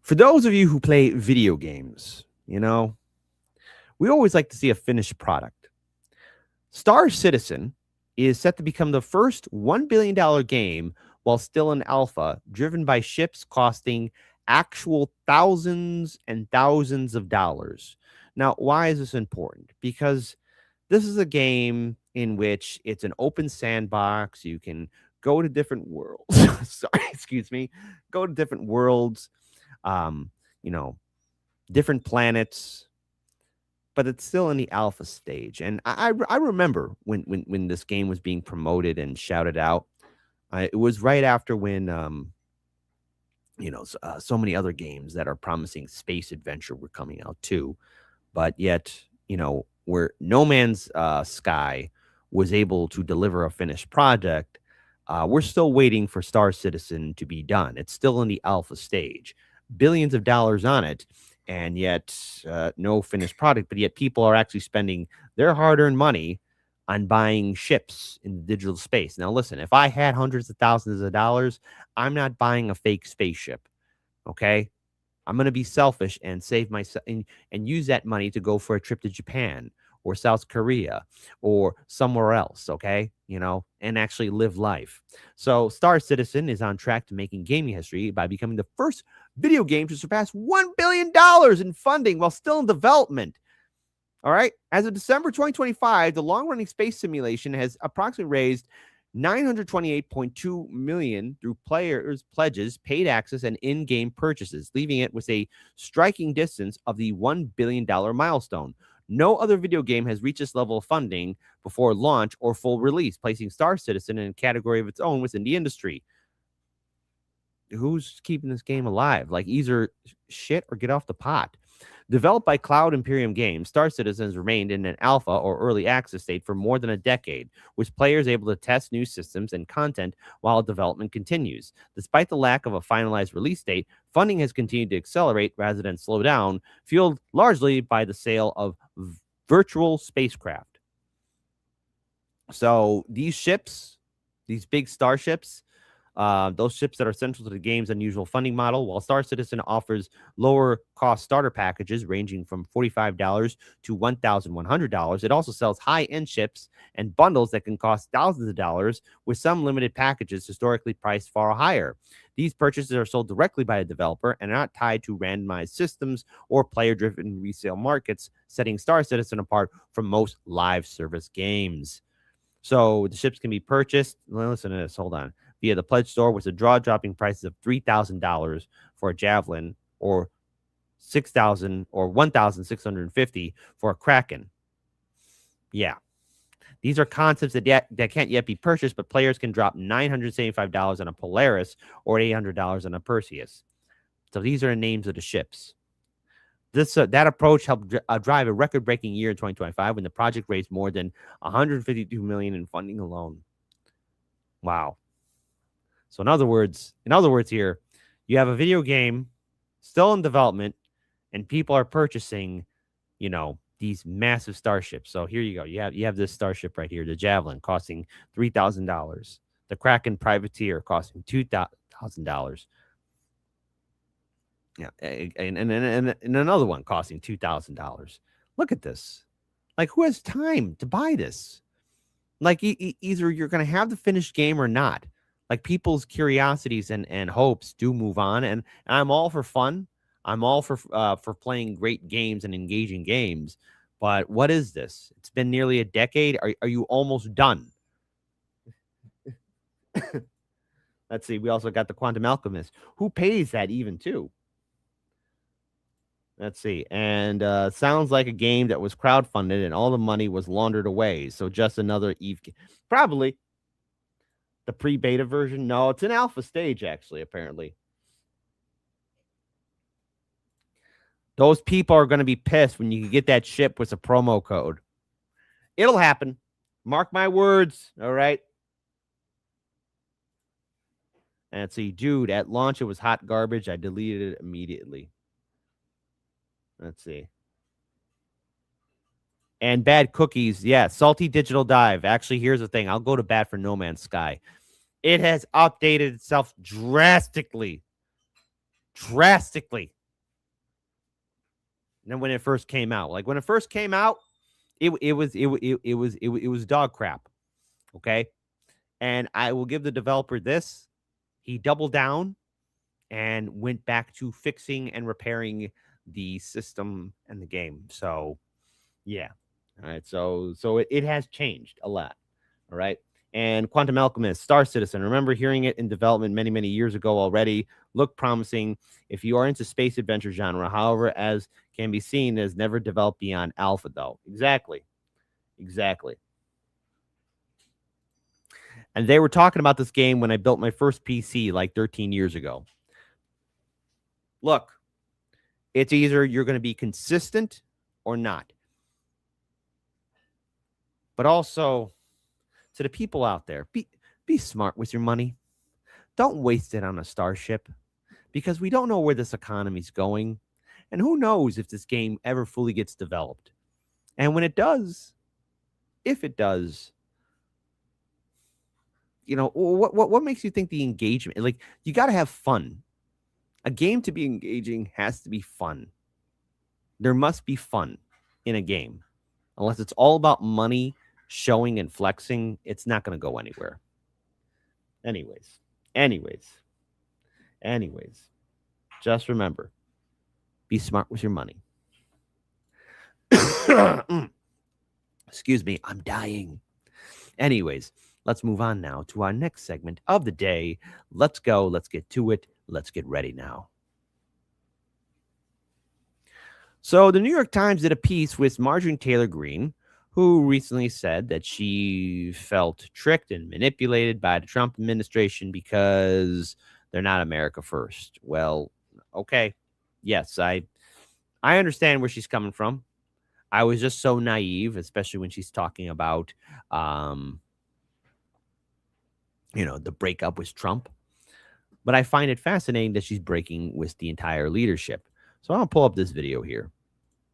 For those of you who play video games, we always like to see a finished product. Star Citizen is set to become the first $1 billion game while still in alpha, driven by ships costing actual thousands and thousands of dollars. Now, why is this important? Because this is a game in which it's an open sandbox. You can go to different worlds. Go to different worlds, different planets, but it's still in the alpha stage. And I remember when this game was being promoted and shouted out. It was right after when, so many other games that are promising space adventure were coming out too. But yet, where No Man's Sky was able to deliver a finished product, we're still waiting for Star Citizen to be done. It's still in the alpha stage. Billions of dollars on it, and yet no finished product. But yet people are actually spending their hard-earned money on buying ships in the digital space. Now, listen, if I had hundreds of thousands of dollars, I'm not buying a fake spaceship. Okay? I'm going to be selfish and save myself and use that money to go for a trip to Japan or South Korea or somewhere else, okay? And actually live life. So Star Citizen is on track to making gaming history by becoming the first video game to surpass $1 billion in funding while still in development. All right. As of December 2025, the long-running space simulation has approximately raised $928.2 million through players' pledges, paid access, and in-game purchases, leaving it with a striking distance of the $1 billion milestone. No other video game has reached this level of funding before launch or full release, placing Star Citizen in a category of its own within the industry. Who's keeping this game alive? Like, either shit or get off the pot. Developed by Cloud Imperium Games, Star Citizen has remained in an alpha or early access state for more than a decade, with players able to test new systems and content while development continues. Despite the lack of a finalized release date, funding has continued to accelerate rather than slow down, fueled largely by the sale of virtual spacecraft. So these ships, these big starships, those ships that are central to the game's unusual funding model, while Star Citizen offers lower cost starter packages ranging from $45 to $1,100, it also sells high-end ships and bundles that can cost thousands of dollars, with some limited packages historically priced far higher. These purchases are sold directly by the developer and are not tied to randomized systems or player-driven resale markets, setting Star Citizen apart from most live service games. So the ships can be purchased. Listen to this. Hold on. Via the pledge store, with the draw-dropping prices of $3,000 for a Javelin, or $6,000 or $1,650 for a Kraken. Yeah, these are concepts that can't yet be purchased, but players can drop $975 on a Polaris or $800 on a Perseus. So these are the names of the ships. That approach helped drive a record-breaking year in 2025 when the project raised more than $152 million in funding alone. Wow. So in other words here, you have a video game still in development and people are purchasing, these massive starships. So here you go. You have this starship right here, the Javelin, costing $3,000. The Kraken Privateer costing $2,000. Yeah, and another one costing $2,000. Look at this. Like, who has time to buy this? Like, either you're going to have the finished game or not. Like, people's curiosities and hopes do move on, and I'm all for fun. I'm all for playing great games and engaging games. But what is this? It's been nearly a decade. Are you almost done? Let's see. We also got the Quantum Alchemist. Who pays that even too? Let's see. And sounds like a game that was crowdfunded and all the money was laundered away. So just another Eve. Probably. The pre-beta version? No, it's an alpha stage, actually, apparently. Those people are going to be pissed when you can get that ship with a promo code. It'll happen. Mark my words, all right? And see, dude, at launch, it was hot garbage. I deleted it immediately. Let's see. And bad cookies. Yeah, salty digital dive. Actually, here's the thing. I'll go to bat for No Man's Sky. It has updated itself drastically. Drastically. Than when it first came out. Like, when it first came out, it was dog crap. Okay? And I will give the developer this. He doubled down and went back to fixing and repairing the system and the game. So, yeah. All right. So it has changed a lot. All right. And Quantum Alchemist, Star Citizen. Remember hearing it in development many, many years ago already. Looked promising. If you are into space adventure genre, however, as can be seen, has never developed beyond alpha, though. Exactly. And they were talking about this game when I built my first PC like 13 years ago. Look, it's either you're going to be consistent or not. But also, to the people out there, be smart with your money. Don't waste it on a Starship, because we don't know where this economy's going. And who knows if this game ever fully gets developed. And when it does, if it does, you know, what makes you think the engagement? Like, you got to have fun. A game to be engaging has to be fun. There must be fun in a game. Unless it's all about money, showing and flexing, it's not going to go anywhere. Anyways, just remember, be smart with your money. Excuse me, I'm dying. Anyways, let's move on now to our next segment of the day. Let's go. Let's get to it. Let's get ready now. So the New York Times did a piece with Marjorie Taylor Greene, who recently said that she felt tricked and manipulated by the Trump administration because they're not America first. Well, okay. Yes, I understand where she's coming from. I was just so naive, especially when she's talking about, the breakup with Trump. But I find it fascinating that she's breaking with the entire leadership. So I'll pull up this video here.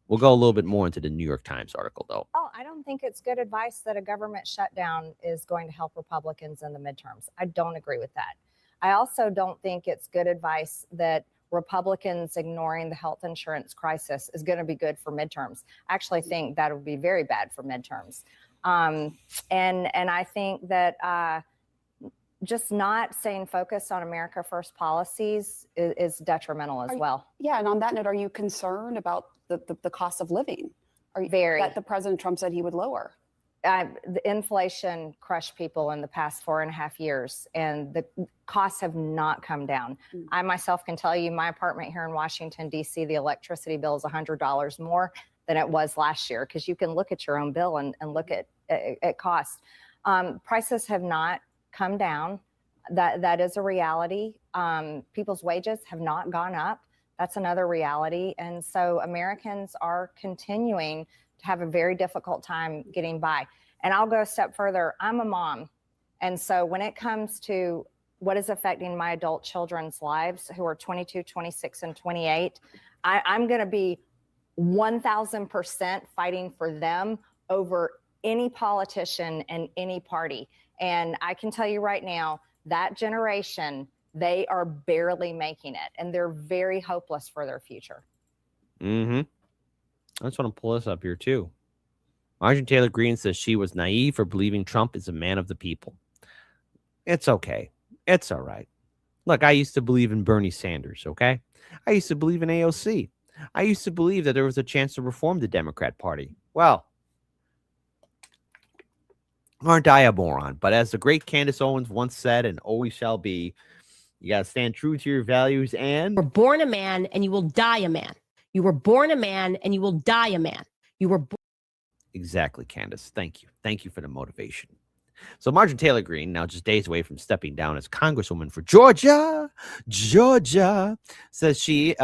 We'll go a little bit more into the New York Times article, though. Oh, I don't think it's good advice that a government shutdown is going to help Republicans in the midterms. I don't agree with that. I also don't think it's good advice that Republicans ignoring the health insurance crisis is going to be good for midterms. I actually think that would be very bad for midterms. And I think that just not staying focused on America First policies is detrimental as well. Yeah, and on that note, are you concerned about the cost of living? Are you Very. that the President Trump said he would lower? The inflation crushed people in the past 4.5 years, and the costs have not come down. I myself can tell you my apartment here in Washington, D.C., the electricity bill is $100 more than it was last year, because you can look at your own bill and look at cost. Prices have not come down. That is a reality. People's wages have not gone up. That's another reality. And so Americans are continuing to have a very difficult time getting by. And I'll go a step further. I'm a mom. And so when it comes to what is affecting my adult children's lives, who are 22, 26, and 28, I'm going to be 1,000% fighting for them over any politician and any party. And I can tell you right now, that generation, they are barely making it, and they're very hopeless for their future. I just want to pull this up here, too. Marjorie Taylor Greene says she was naive for believing Trump is a man of the people. It's okay. It's all right. Look, I used to believe in Bernie Sanders, okay? I used to believe in AOC. I used to believe that there was a chance to reform the Democrat Party. Well, aren't I a moron? But as the great Candace Owens once said, and always shall be, you got to stand true to your values and... You were born a man and you will die a man. You were born a man and you will die a man. You were... Exactly, Candace. Thank you. Thank you for the motivation. So Marjorie Taylor Greene, now just days away from stepping down as Congresswoman for Georgia, says she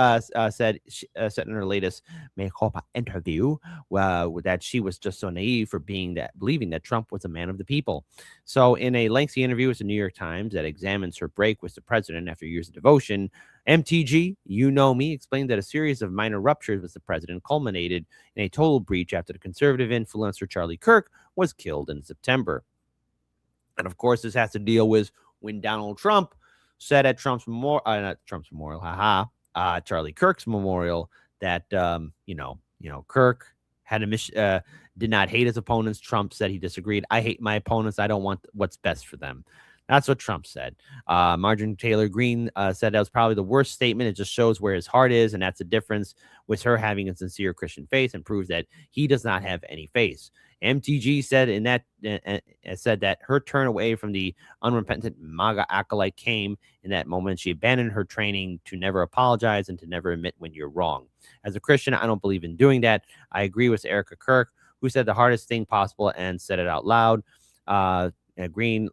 said in her latest Maricopa interview that she was just so naive for believing that Trump was a man of the people. So in a lengthy interview with the New York Times that examines her break with the president after years of devotion, MTG, you know me, explained that a series of minor ruptures with the president culminated in a total breach after the conservative influencer Charlie Kirk was killed in September. And of course, this has to deal with when Donald Trump said at Trump's memorial, Charlie Kirk's memorial, that Kirk had a did not hate his opponents. Trump said he disagreed. I hate my opponents. I don't want what's best for them. That's what Trump said. Marjorie Taylor Greene said that was probably the worst statement. It just shows where his heart is, and that's the difference with her having a sincere Christian faith and proves that he does not have any faith. MTG said said that her turn away from the unrepentant MAGA acolyte came in that moment. She abandoned her training to never apologize and to never admit when you're wrong. As a Christian, I don't believe in doing that. I agree with Erica Kirk, who said the hardest thing possible and said it out loud. Green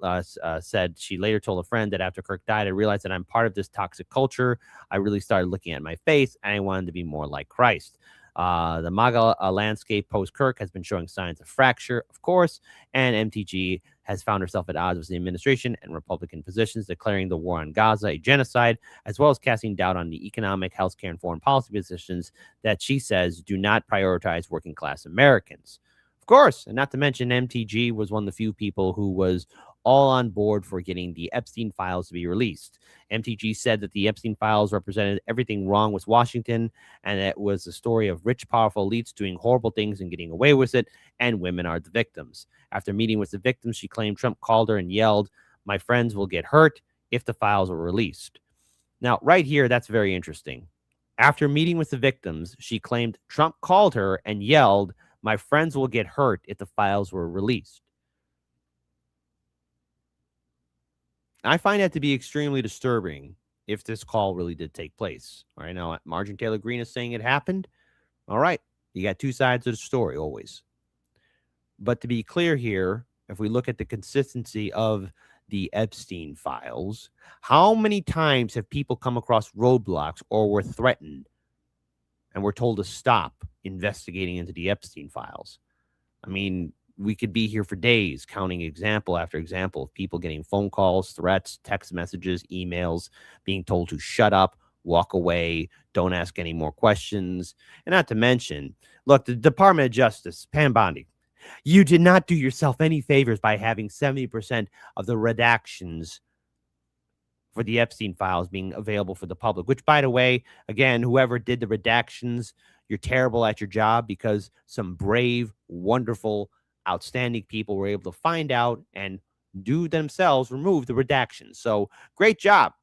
said she later told a friend that after Kirk died, I realized that I'm part of this toxic culture. I really started looking at my faith, and I wanted to be more like Christ. The MAGA landscape post-Kirk has been showing signs of fracture, of course, and MTG has found herself at odds with the administration and Republican positions, declaring the war on Gaza a genocide, as well as casting doubt on the economic, healthcare, and foreign policy positions that she says do not prioritize working-class Americans. Of course, and not to mention MTG was one of the few people who was all on board for getting the Epstein files to be released. MTG said that the Epstein files represented everything wrong with Washington, and that it was a story of rich, powerful elites doing horrible things and getting away with it, and women are the victims. After meeting with the victims, she claimed Trump called her and yelled, "My friends will get hurt if the files were released." Now, right here, that's very interesting. After meeting with the victims, she claimed Trump called her and yelled, "My friends will get hurt if the files were released." I find that to be extremely disturbing if this call really did take place. All right, now Marjorie Taylor Greene is saying it happened. All right, you got two sides of the story always. But to be clear here, if we look at the consistency of the Epstein files, how many times have people come across roadblocks or were threatened and were told to stop investigating into the Epstein files? I mean, we could be here for days counting example after example of people getting phone calls, threats, text messages, emails, being told to shut up, walk away, don't ask any more questions. And not to mention, look, the Department of Justice, Pam Bondi, you did not do yourself any favors by having 70% of the redactions for the Epstein files being available for the public, which, by the way, again, whoever did the redactions, you're terrible at your job, because some brave, wonderful, outstanding people were able to find out and do themselves remove the redactions. So great job.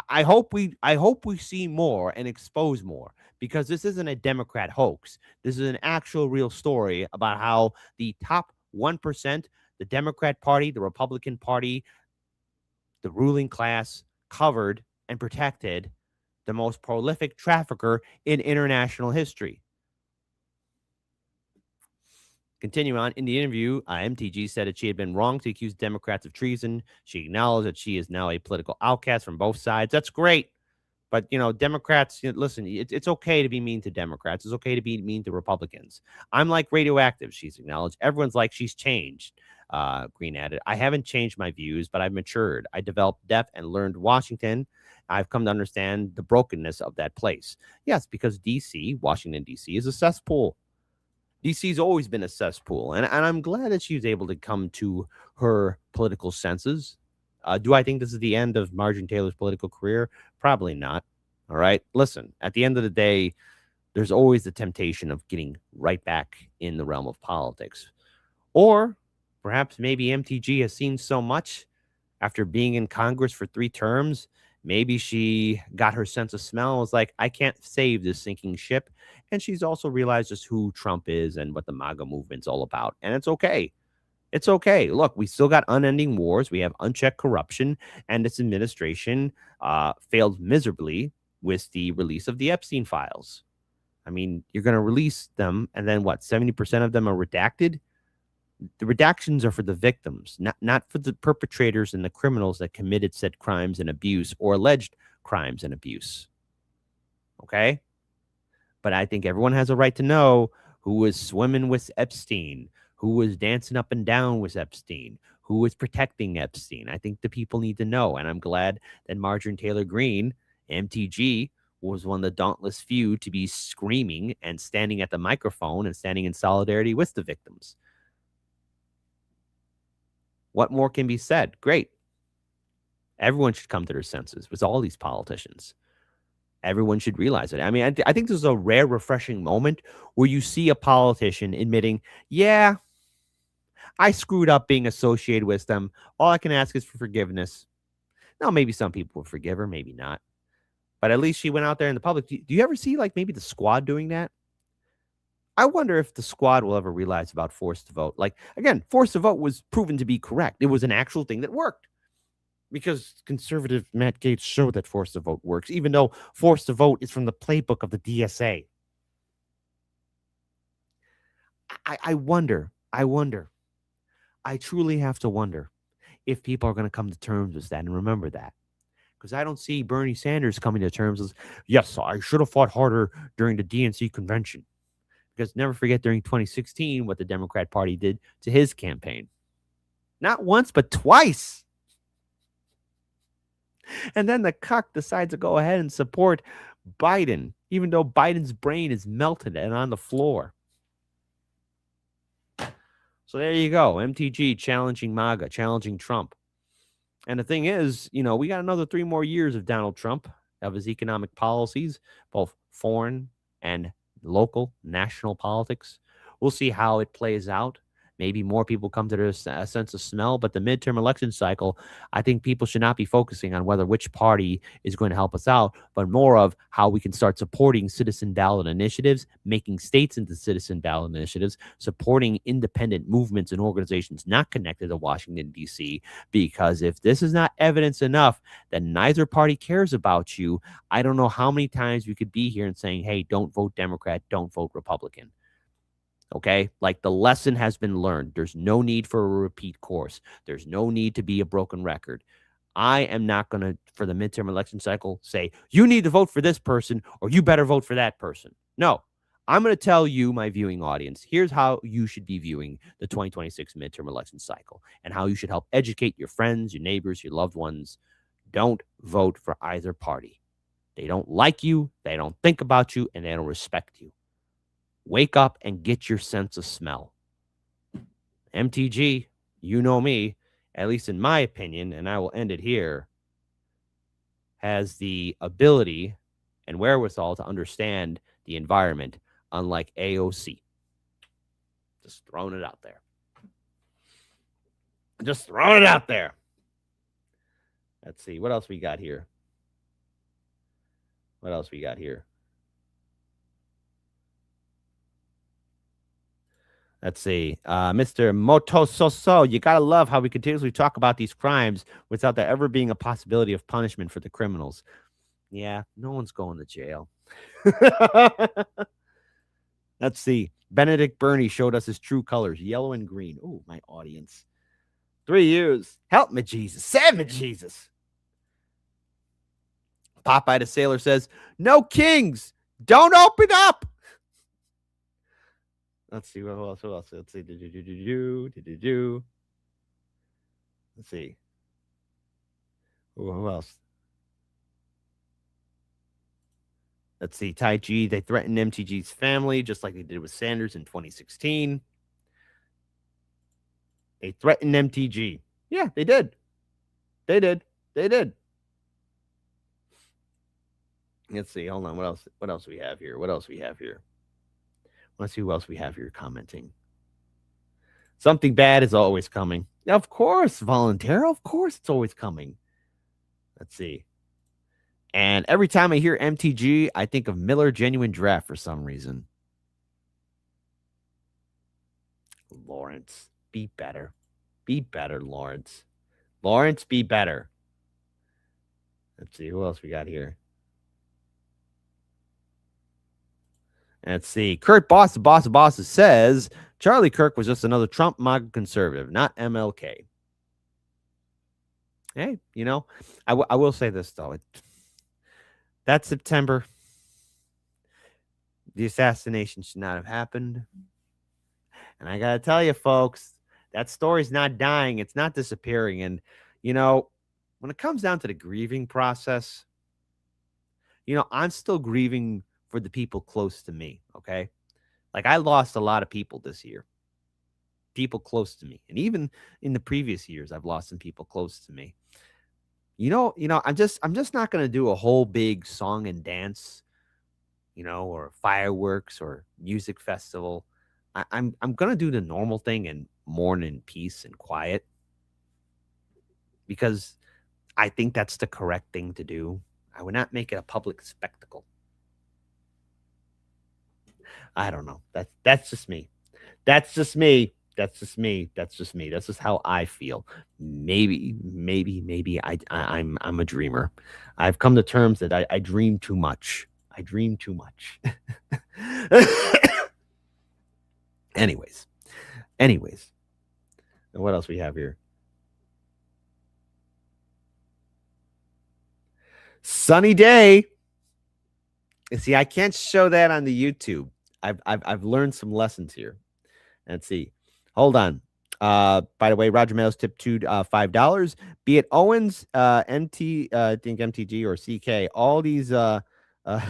I hope we see more and expose more, because this isn't a Democrat hoax. This is an actual real story about how the top 1%, the Democrat Party, the Republican Party, the ruling class, covered and protected the most prolific trafficker in international history. Continue on. In the interview, MTG said that she had been wrong to accuse Democrats of treason. She acknowledged that she is now a political outcast from both sides. That's great. But, you know, Democrats, listen, it's okay to be mean to Democrats. It's okay to be mean to Republicans. I'm like radioactive, she's acknowledged. Everyone's like, she's changed, Green added. I haven't changed my views, but I've matured. I developed depth and learned Washington. I've come to understand the brokenness of that place. Yes, because D.C., Washington, D.C., is a cesspool. DC's always been a cesspool, and I'm glad that she was able to come to her political senses. Do I think this is the end of Marjorie Taylor's political career? Probably not. All right. Listen, at the end of the day, there's always the temptation of getting right back in the realm of politics. Or perhaps maybe MTG has seen so much after being in Congress for 3 terms. Maybe she got her sense of smell and was like, I can't save this sinking ship. And she's also realized just who Trump is and what the MAGA movement's all about. And it's okay. It's okay. Look, we still got unending wars. We have unchecked corruption. And this administration failed miserably with the release of the Epstein files. I mean, you're going to release them, and then what, 70% of them are redacted? The redactions are for the victims, not for the perpetrators and the criminals that committed said crimes and abuse or alleged crimes and abuse. Okay? But I think everyone has a right to know who was swimming with Epstein, who was dancing up and down with Epstein, who was protecting Epstein. I think the people need to know. And I'm glad that Marjorie Taylor Greene, MTG, was one of the dauntless few to be screaming and standing at the microphone and standing in solidarity with the victims. What more can be said? Great. Everyone should come to their senses with all these politicians. Everyone should realize it. I mean, I think this is a rare, refreshing moment where you see a politician admitting, yeah, I screwed up being associated with them. All I can ask is for forgiveness. Now, maybe some people will forgive her, maybe not. But at least she went out there in the public. Do you ever see, like, maybe the Squad doing that? I wonder if the Squad will ever realize about forced to vote. Like, again, forced to vote was proven to be correct. It was an actual thing that worked. Because conservative Matt Gaetz showed that forced to vote works, even though forced to vote is from the playbook of the DSA. I wonder I truly have to wonder if people are going to come to terms with that and remember that. Because I don't see Bernie Sanders coming to terms with, yes, I should have fought harder during the DNC convention. Because never forget during 2016 what the Democrat Party did to his campaign. Not once, but twice. And then the cuck decides to go ahead and support Biden, even though Biden's brain is melted and on the floor. So there you go. MTG challenging MAGA, challenging Trump. And the thing is, you know, we got another 3 more years of Donald Trump, of his economic policies, both foreign and local, national politics. We'll see how it plays out. Maybe more people come to their sense of smell, but the midterm election cycle, I think people should not be focusing on whether which party is going to help us out, but more of how we can start supporting citizen ballot initiatives, making states into citizen ballot initiatives, supporting independent movements and organizations not connected to Washington, D.C., because if this is not evidence enough that neither party cares about you, I don't know how many times we could be here and saying, hey, don't vote Democrat, don't vote Republican. Okay, like the lesson has been learned. There's no need for a repeat course. There's no need to be a broken record. I am not going to, for the midterm election cycle, say, you need to vote for this person or you better vote for that person. No, I'm going to tell you, my viewing audience, here's how you should be viewing the 2026 midterm election cycle and how you should help educate your friends, your neighbors, your loved ones. Don't vote for either party. They don't like you, they don't think about you, and they don't respect you. Wake up and get your sense of smell. MTG, you know me, at least in my opinion, and I will end it here, has the ability and wherewithal to understand the environment, unlike AOC. Just throwing it out there. Just throwing it out there. Let's see. What else we got here? What else we got here? Let's see. Mr. Motososo, you got to love how we continuously talk about these crimes without there ever being a possibility of punishment for the criminals. Yeah, no one's going to jail. Let's see. Benedict Burney showed us his true colors, yellow and green. Oh, my audience. 3 years. Help me, Jesus. Save me, Jesus. Popeye the Sailor says, no kings. Don't open up. Let's see. Who else? Let's see. Let's see. Who else? Let's see. Tai Chi. They threatened MTG's family just like they did with Sanders in 2016. They threatened MTG. Yeah, they did. They did. Let's see. Hold on. What else do we have here? Let's see who else we have here commenting. Something bad is always coming. Of course, Volunteer. Of course, it's always coming. Let's see. And every time I hear MTG, I think of Miller Genuine Draft for some reason. Lawrence, be better. Be better, Lawrence. Lawrence, be better. Let's see. Who else we got here? Let's see. Kurt Boss, the boss of bosses, says Charlie Kirk was just another Trump MAGA conservative, not MLK. Hey, you know, I will say this, though. That September, the assassination should not have happened. And I got to tell you, folks, that story's not dying. It's not disappearing. And, you know, when it comes down to the grieving process, you know, I'm still grieving for the people close to me, okay? Like, I lost a lot of people this year. People close to me. And even in the previous years, I've lost some people close to me. You know, I'm just not going to do a whole big song and dance, you know, or fireworks or music festival. I'm going to do the normal thing and mourn in peace and quiet, because I think that's the correct thing to do. I would not make it a public spectacle. I don't know. That's just me. That's just me. That's just how I feel. Maybe I'm a dreamer. I've come to terms that I dream too much. I dream too much. Anyways. And what else we have here? Sunny day. See, I can't show that on the YouTube. I've learned some lessons here. Let's see. Hold on. By the way, Roger Meadows tipped $5. Be it Owens, MT, I think MTG or CK, all these at the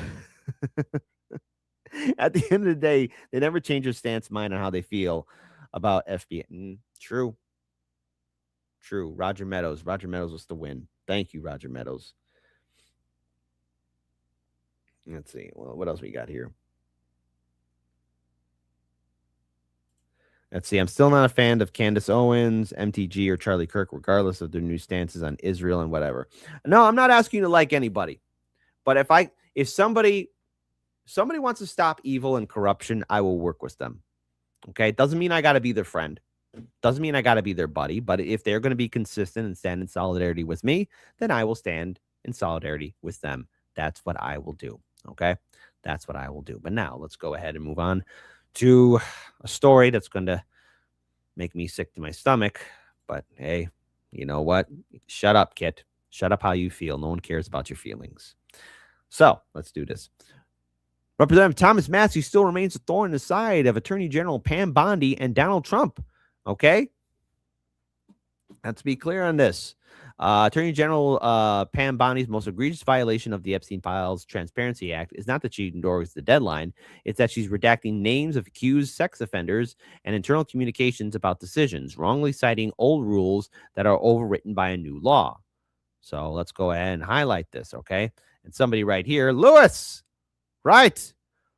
end of the day, they never change their stance, mind on how they feel about FBI. True. Roger Meadows was the win. Thank you, Roger Meadows. Let's see. Well, what else we got here? Let's see. I'm still not a fan of Candace Owens, MTG, or Charlie Kirk, regardless of their new stances on Israel and whatever. No, I'm not asking you to like anybody. But if somebody wants to stop evil and corruption, I will work with them. Okay? It doesn't mean I got to be their friend. Doesn't mean I got to be their buddy. But if they're going to be consistent and stand in solidarity with me, then I will stand in solidarity with them. That's what I will do. Okay? That's what I will do. But now let's go ahead and move on to a story that's going to make me sick to my stomach. But hey, you know what? Shut up, Kit. Shut up how you feel. No one cares about your feelings. So let's do this. Representative Thomas Massie still remains a thorn in the side of Attorney General Pam Bondi and Donald Trump. Okay? Let's be clear on this. Attorney General Pam Bondi's most egregious violation of the Epstein Files Transparency Act is not that she ignores the deadline. It's that she's redacting names of accused sex offenders and internal communications about decisions, wrongly citing old rules that are overwritten by a new law. So let's go ahead and highlight this, okay? And somebody right here, Lewis, right?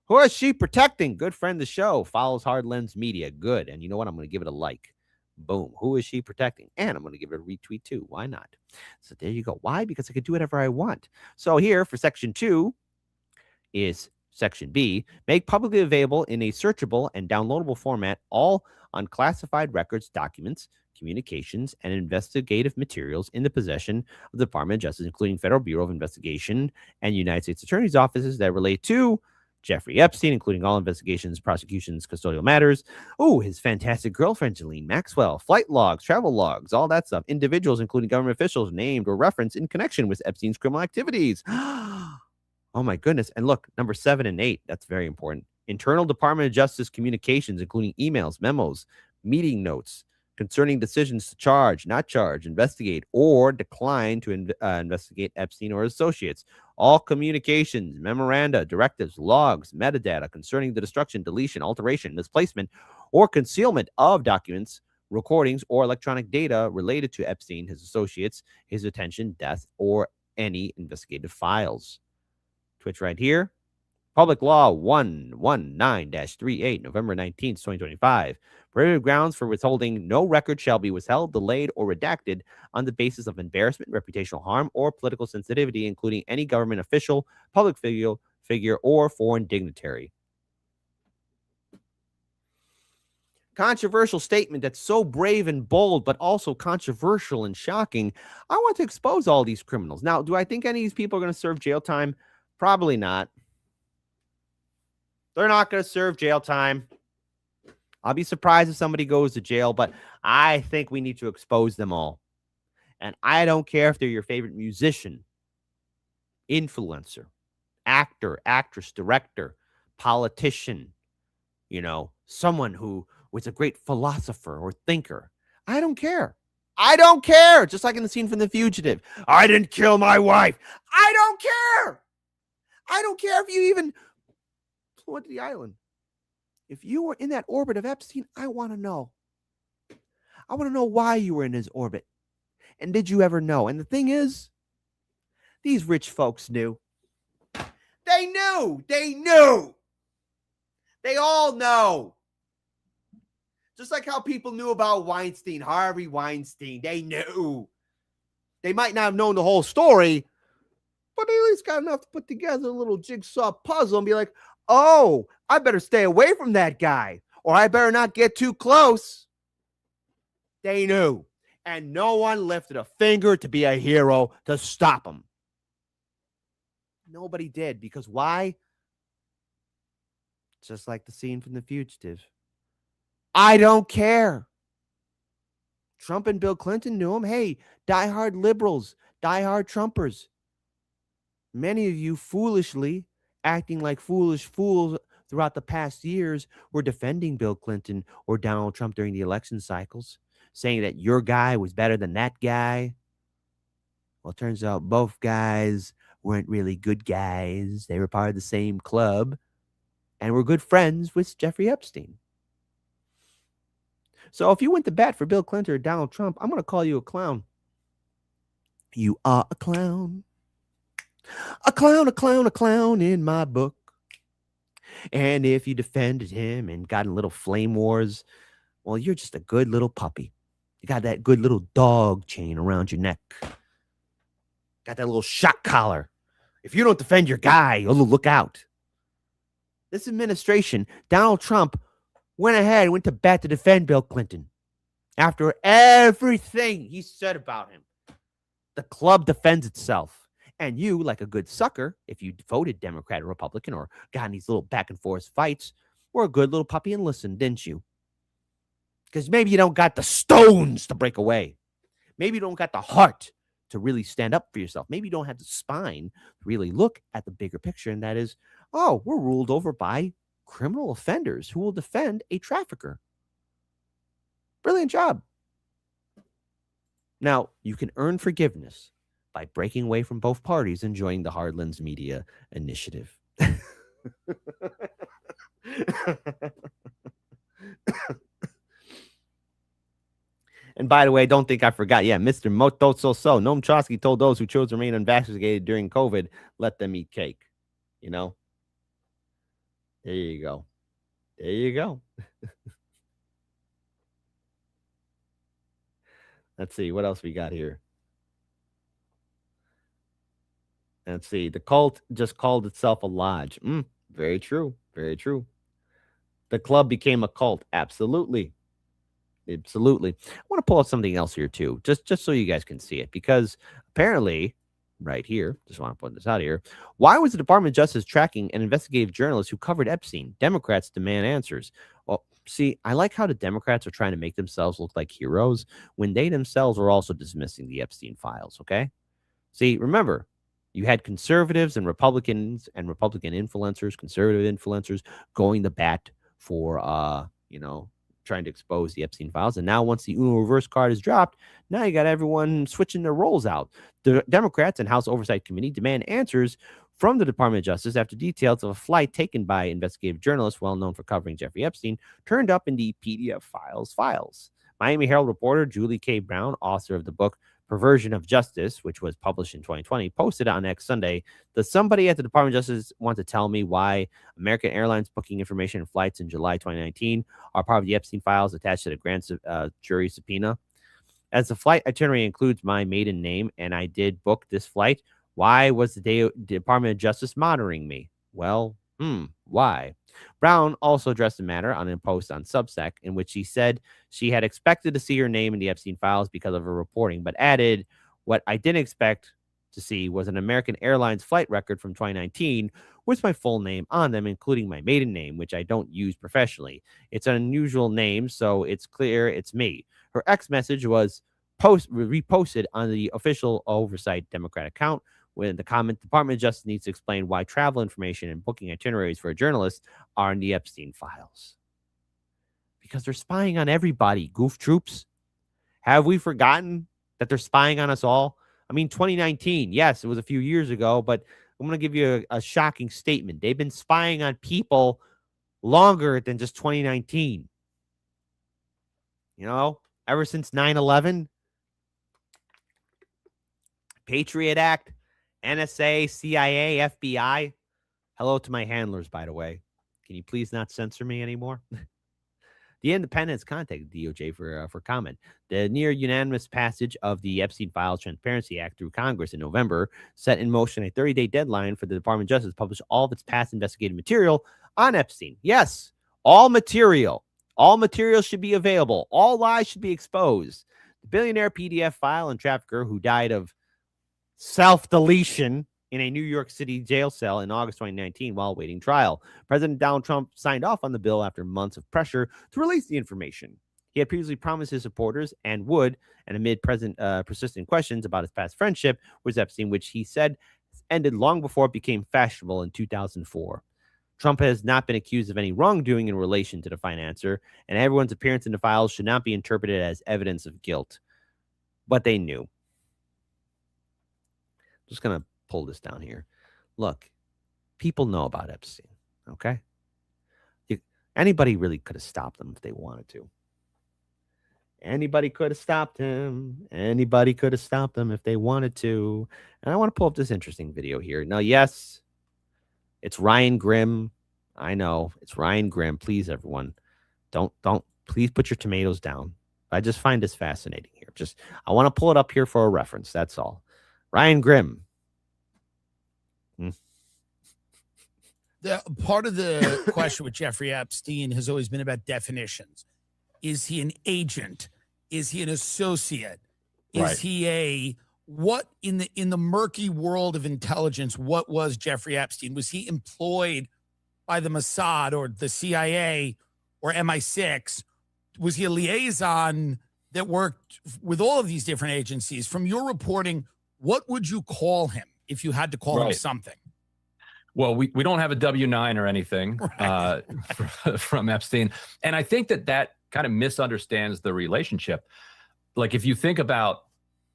Who is she protecting? Good friend of the show, follows Hard Lens Media. Good. And you know what? I'm going to give it a like. Boom. Who is she protecting? And I'm going to give it a retweet too. Why not? So there you go. Why? Because I can do whatever I want. So here for section 2 is section B. Make publicly available in a searchable and downloadable format all unclassified records, documents, communications, and investigative materials in the possession of the Department of Justice, including Federal Bureau of Investigation and United States Attorney's offices that relate to Jeffrey Epstein, including all investigations, prosecutions, custodial matters. Oh, his fantastic girlfriend, Ghislaine Maxwell, flight logs, travel logs, all that stuff. Individuals, including government officials, named or referenced in connection with Epstein's criminal activities. Oh, my goodness. And look, number 7 and 8, that's very important. Internal Department of Justice communications, including emails, memos, meeting notes concerning decisions to charge, not charge, investigate, or decline to investigate Epstein or associates. All communications, memoranda, directives, logs, metadata concerning the destruction, deletion, alteration, misplacement, or concealment of documents, recordings, or electronic data related to Epstein, his associates, his detention, death, or any investigative files. Twitch right here. Public Law 119-38, November 19th, 2025. Prohibited grounds for withholding: no record shall be withheld, delayed, or redacted on the basis of embarrassment, reputational harm, or political sensitivity, including any government official, public figure, or foreign dignitary. Controversial statement that's so brave and bold, but also controversial and shocking. I want to expose all these criminals. Now, do I think any of these people are going to serve jail time? Probably not. They're not going to serve jail time. I'll be surprised if somebody goes to jail, but I think we need to expose them all. And I don't care if they're your favorite musician, influencer, actor, actress, director, politician, you know, someone who was a great philosopher or thinker. I don't care. I don't care. Just like in the scene from The Fugitive. I didn't kill my wife. I don't care. I don't care if you even flew to the island. If you were in that orbit of Epstein, I want to know. I want to know why you were in his orbit. And did you ever know? And the thing is, these rich folks knew. They knew. They knew. They all know. Just like how people knew about Weinstein, Harvey Weinstein. They knew. They might not have known the whole story, but they at least got enough to put together a little jigsaw puzzle and be like, oh, I better stay away from that guy, or I better not get too close. They knew. And no one lifted a finger to be a hero to stop him. Nobody did. Because why? Just like the scene from The Fugitive. I don't care. Trump and Bill Clinton knew him. Hey, diehard liberals, diehard Trumpers. Many of you foolishly acting like foolish fools throughout the past years were defending Bill Clinton or Donald Trump during the election cycles, saying that your guy was better than that guy. Well, it turns out both guys weren't really good guys. They were part of the same club and were good friends with Jeffrey Epstein. So if you went to bat for Bill Clinton or Donald Trump, I'm going to call you a clown. You are a clown. A clown, a clown, a clown in my book. And if you defended him and got in little flame wars, well, you're just a good little puppy. You got that good little dog chain around your neck. Got that little shock collar. If you don't defend your guy, you'll look out. This administration, Donald Trump, went to bat to defend Bill Clinton. After everything he said about him, the club defends itself. And you, like a good sucker, if you voted Democrat or Republican or got in these little back and forth fights, were a good little puppy and listened, didn't you? Because maybe you don't got the stones to break away. Maybe you don't got the heart to really stand up for yourself. Maybe you don't have the spine to really look at the bigger picture, and that is, oh, we're ruled over by criminal offenders who will defend a trafficker. Brilliant job. Now, you can earn forgiveness by breaking away from both parties and joining the Hardlands Media Initiative. And by the way, don't think I forgot. Yeah, Mr. Motoso So. Noam Chomsky told those who chose to remain unvaccinated during COVID, let them eat cake. You know? There you go. There you go. Let's see. What else we got here? Let's see. The cult just called itself a lodge. Very true. Very true. The club became a cult. Absolutely. Absolutely. I want to pull up something else here too, just so you guys can see it, because apparently, right here, just want to put this out here. Why was the Department of Justice tracking an investigative journalist who covered Epstein? Democrats demand answers. Well, see, I like how the Democrats are trying to make themselves look like heroes when they themselves are also dismissing the Epstein files. Okay. See, remember, you had conservatives and Republicans and Republican influencers, conservative influencers going to bat for, trying to expose the Epstein files. And now once the Uno reverse card is dropped, now you got everyone switching their roles out. The Democrats and House Oversight Committee demand answers from the Department of Justice after details of a flight taken by investigative journalists well known for covering Jeffrey Epstein turned up in the PDF files. Miami Herald reporter Julie K. Brown, author of the book Perversion of Justice, which was published in 2020, posted on X Sunday, does somebody at the Department of Justice want to tell me why American Airlines booking information and flights in July 2019 are part of the Epstein files attached to the grand jury subpoena? As the flight itinerary includes my maiden name and I did book this flight, why was the Department of Justice monitoring me? Well, why? Brown also addressed the matter on a post on Substack in which she said she had expected to see her name in the Epstein files because of her reporting, but added, what I didn't expect to see was an American Airlines flight record from 2019 with my full name on them, including my maiden name, which I don't use professionally. It's an unusual name, so it's clear it's me. Her X message was reposted on the official Oversight Democrat account, when the comment, Department of Justice needs to explain why travel information and booking itineraries for a journalist are in the Epstein files. Because they're spying on everybody, goof troops. Have we forgotten that they're spying on us all? I mean, 2019, yes, it was a few years ago, but I'm going to give you a shocking statement. They've been spying on people longer than just 2019. Ever since 9/11, Patriot Act, NSA, CIA, FBI. Hello to my handlers, by the way. Can you please not censor me anymore? The Independents contacted DOJ for comment. The near unanimous passage of the Epstein Files Transparency Act through Congress in November set in motion a 30-day deadline for the Department of Justice to publish all of its past investigative material on Epstein. Yes, all material. All material should be available. All lies should be exposed. The billionaire PDF file and trafficker who died of self-deletion in a New York City jail cell in August 2019 while awaiting trial. President Donald Trump signed off on the bill after months of pressure to release the information. He had previously promised his supporters and would, and amid persistent questions about his past friendship with Epstein, which he said ended long before it became fashionable in 2004. Trump has not been accused of any wrongdoing in relation to the financer, and everyone's appearance in the files should not be interpreted as evidence of guilt. But they knew. Just going to pull this down here. Look, people know about Epstein, okay? Anybody really could have stopped him if they wanted to. Anybody could have stopped him. Anybody could have stopped him if they wanted to. And I want to pull up this interesting video here. Now, yes, it's Ryan Grimm. I know it's Ryan Grimm. Please, everyone, please put your tomatoes down. I just find this fascinating here. I want to pull it up here for a reference. That's all. Ryan Grimm. The part of the question with Jeffrey Epstein has always been about definitions. Is he an agent? Is he an associate? Is he what in the murky world of intelligence, what was Jeffrey Epstein? Was he employed by the Mossad or the CIA or MI6? Was he a liaison that worked with all of these different agencies? From your reporting, what would you call him if you had to call him something? Well, we don't have a W-9 or anything from Epstein. And I think that kind of misunderstands the relationship. Like if you think about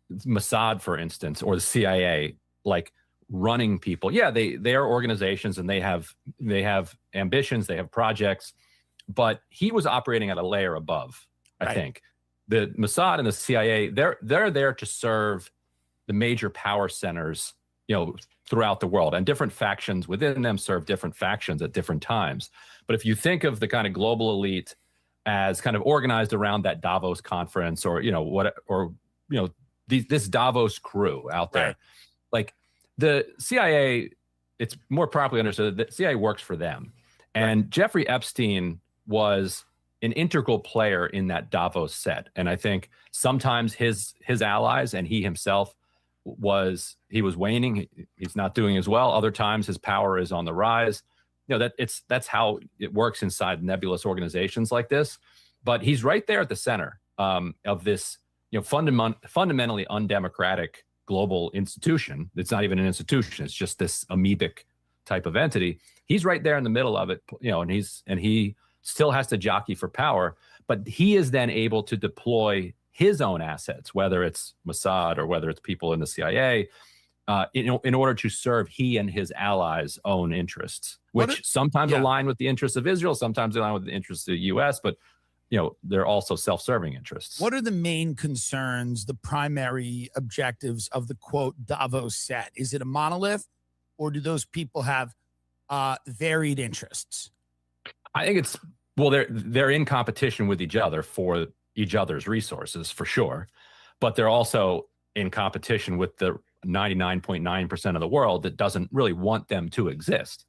Mossad, for instance, or the CIA, like running people, yeah, they are organizations and they have ambitions, they have projects, but he was operating at a layer above, I think. The Mossad and the CIA, they're there to serve the major power centers, throughout the world, and different factions within them serve different factions at different times. But if you think of the kind of global elite as kind of organized around that Davos conference, or this Davos crew out there, like the CIA, it's more properly understood that the CIA works for them, and Jeffrey Epstein was an integral player in that Davos set. And I think sometimes his allies and he himself was waning. He's not doing as well. Other times his power is on the rise. That's how it works inside nebulous organizations like this. But he's right there at the center of this, fundamentally undemocratic global institution. It's not even an institution. It's just this amoebic type of entity. He's right there in the middle of it, and he still has to jockey for power, but he is then able to deploy his own assets, whether it's Mossad or whether it's people in the CIA, in order to serve he and his allies' own interests, which sometimes align with the interests of Israel, sometimes align with the interests of the U.S., but they're also self-serving interests. What are the main concerns, the primary objectives of the quote Davos set? Is it a monolith, or do those people have varied interests? I think they're in competition with each other for each other's resources, for sure, but they're also in competition with the 99.9% of the world that doesn't really want them to exist.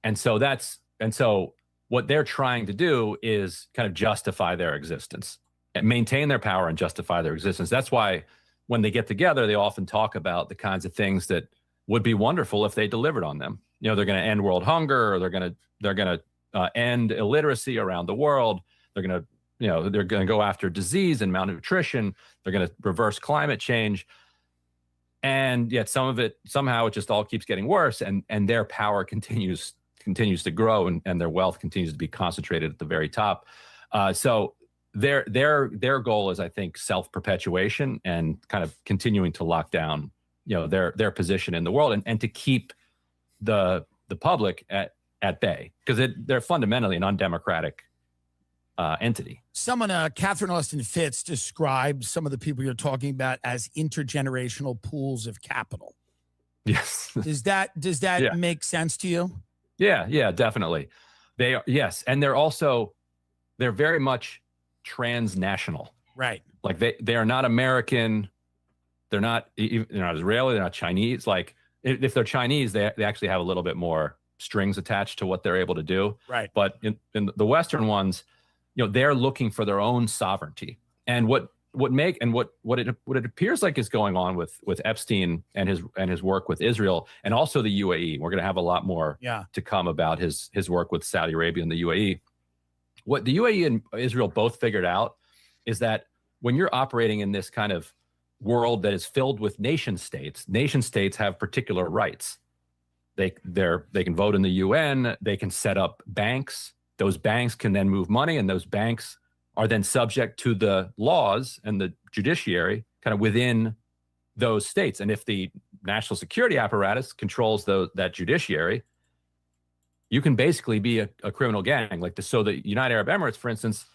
And so what they're trying to do is kind of justify their existence and maintain their power and justify their existence. That's why when they get together, they often talk about the kinds of things that would be wonderful if they delivered on them. They're going to end world hunger, or they're going to end illiteracy around the world. They're going to go after disease and malnutrition. They're going to reverse climate change. And yet somehow it just all keeps getting worse, and their power continues to grow, and their wealth continues to be concentrated at the very top. So their goal is, I think, self-perpetuation and kind of continuing to lock down, their position in the world, and to keep the public at bay, because they're fundamentally an undemocratic entity. Someone, Catherine Austin Fitz, described some of the people you're talking about as intergenerational pools of capital. Yes. Does that make sense to you? Yeah, definitely. They are, yes, and they're very much transnational. Right. Like they are not American. They're not Israeli. They're not Chinese. Like if they're Chinese, they actually have a little bit more strings attached to what they're able to do. Right. But in the Western ones, they're looking for their own sovereignty. And what it appears like is going on with Epstein and his work with Israel, and also the UAE. We're going to have a lot more to come about his work with Saudi Arabia and the UAE. What the UAE and Israel both figured out is that when you're operating in this kind of world that is filled with nation states have particular rights. They can vote in the UN, they can set up banks. Those banks can then move money, and those banks are then subject to the laws and the judiciary kind of within those states. And if the national security apparatus controls that judiciary, you can basically be a criminal gang. Like so the United Arab Emirates, for instance,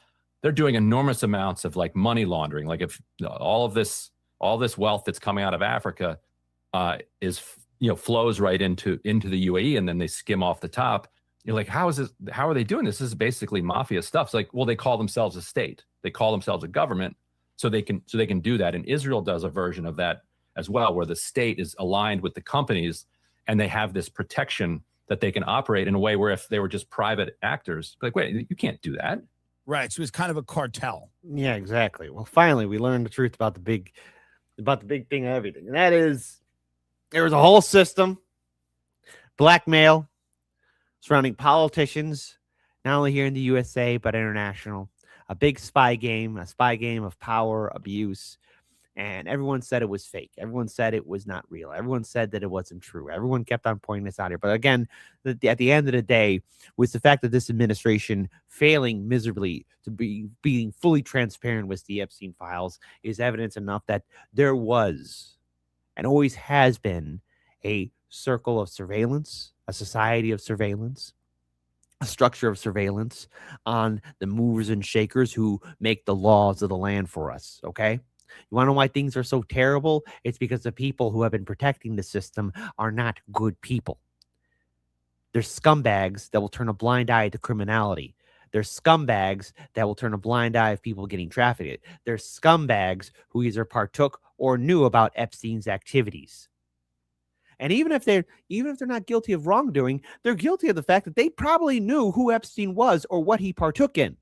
they're doing enormous amounts of like money laundering. Like if all this wealth that's coming out of Africa flows right into the UAE, and then they skim off the top. You're like, how are they doing this? This is basically mafia stuff. It's like, well, they call themselves a state. They call themselves a government, so they can do that. And Israel does a version of that as well, where the state is aligned with the companies, and they have this protection that they can operate in a way where if they were just private actors, like, wait, you can't do that. Right. So it's kind of a cartel. Yeah, exactly. Well, finally, we learned the truth about the big thing of everything. And that is, there was a whole system, blackmail, surrounding politicians, not only here in the USA, but international. A big spy game of power, abuse. And everyone said it was fake. Everyone said it was not real. Everyone said that it wasn't true. Everyone kept on pointing this out here. But again, at the end of the day, was the fact that this administration failing miserably to being fully transparent with the Epstein files is evidence enough that there was and always has been a circle of surveillance, a society of surveillance, a structure of surveillance on the movers and shakers who make the laws of the land for us, okay? You want to know why things are so terrible? It's because the people who have been protecting the system are not good people. They're scumbags that will turn a blind eye to criminality. They're scumbags that will turn a blind eye of people getting trafficked. They're scumbags who either partook or knew about Epstein's activities. And even if they're not guilty of wrongdoing, they're guilty of the fact that they probably knew who Epstein was or what he partook in.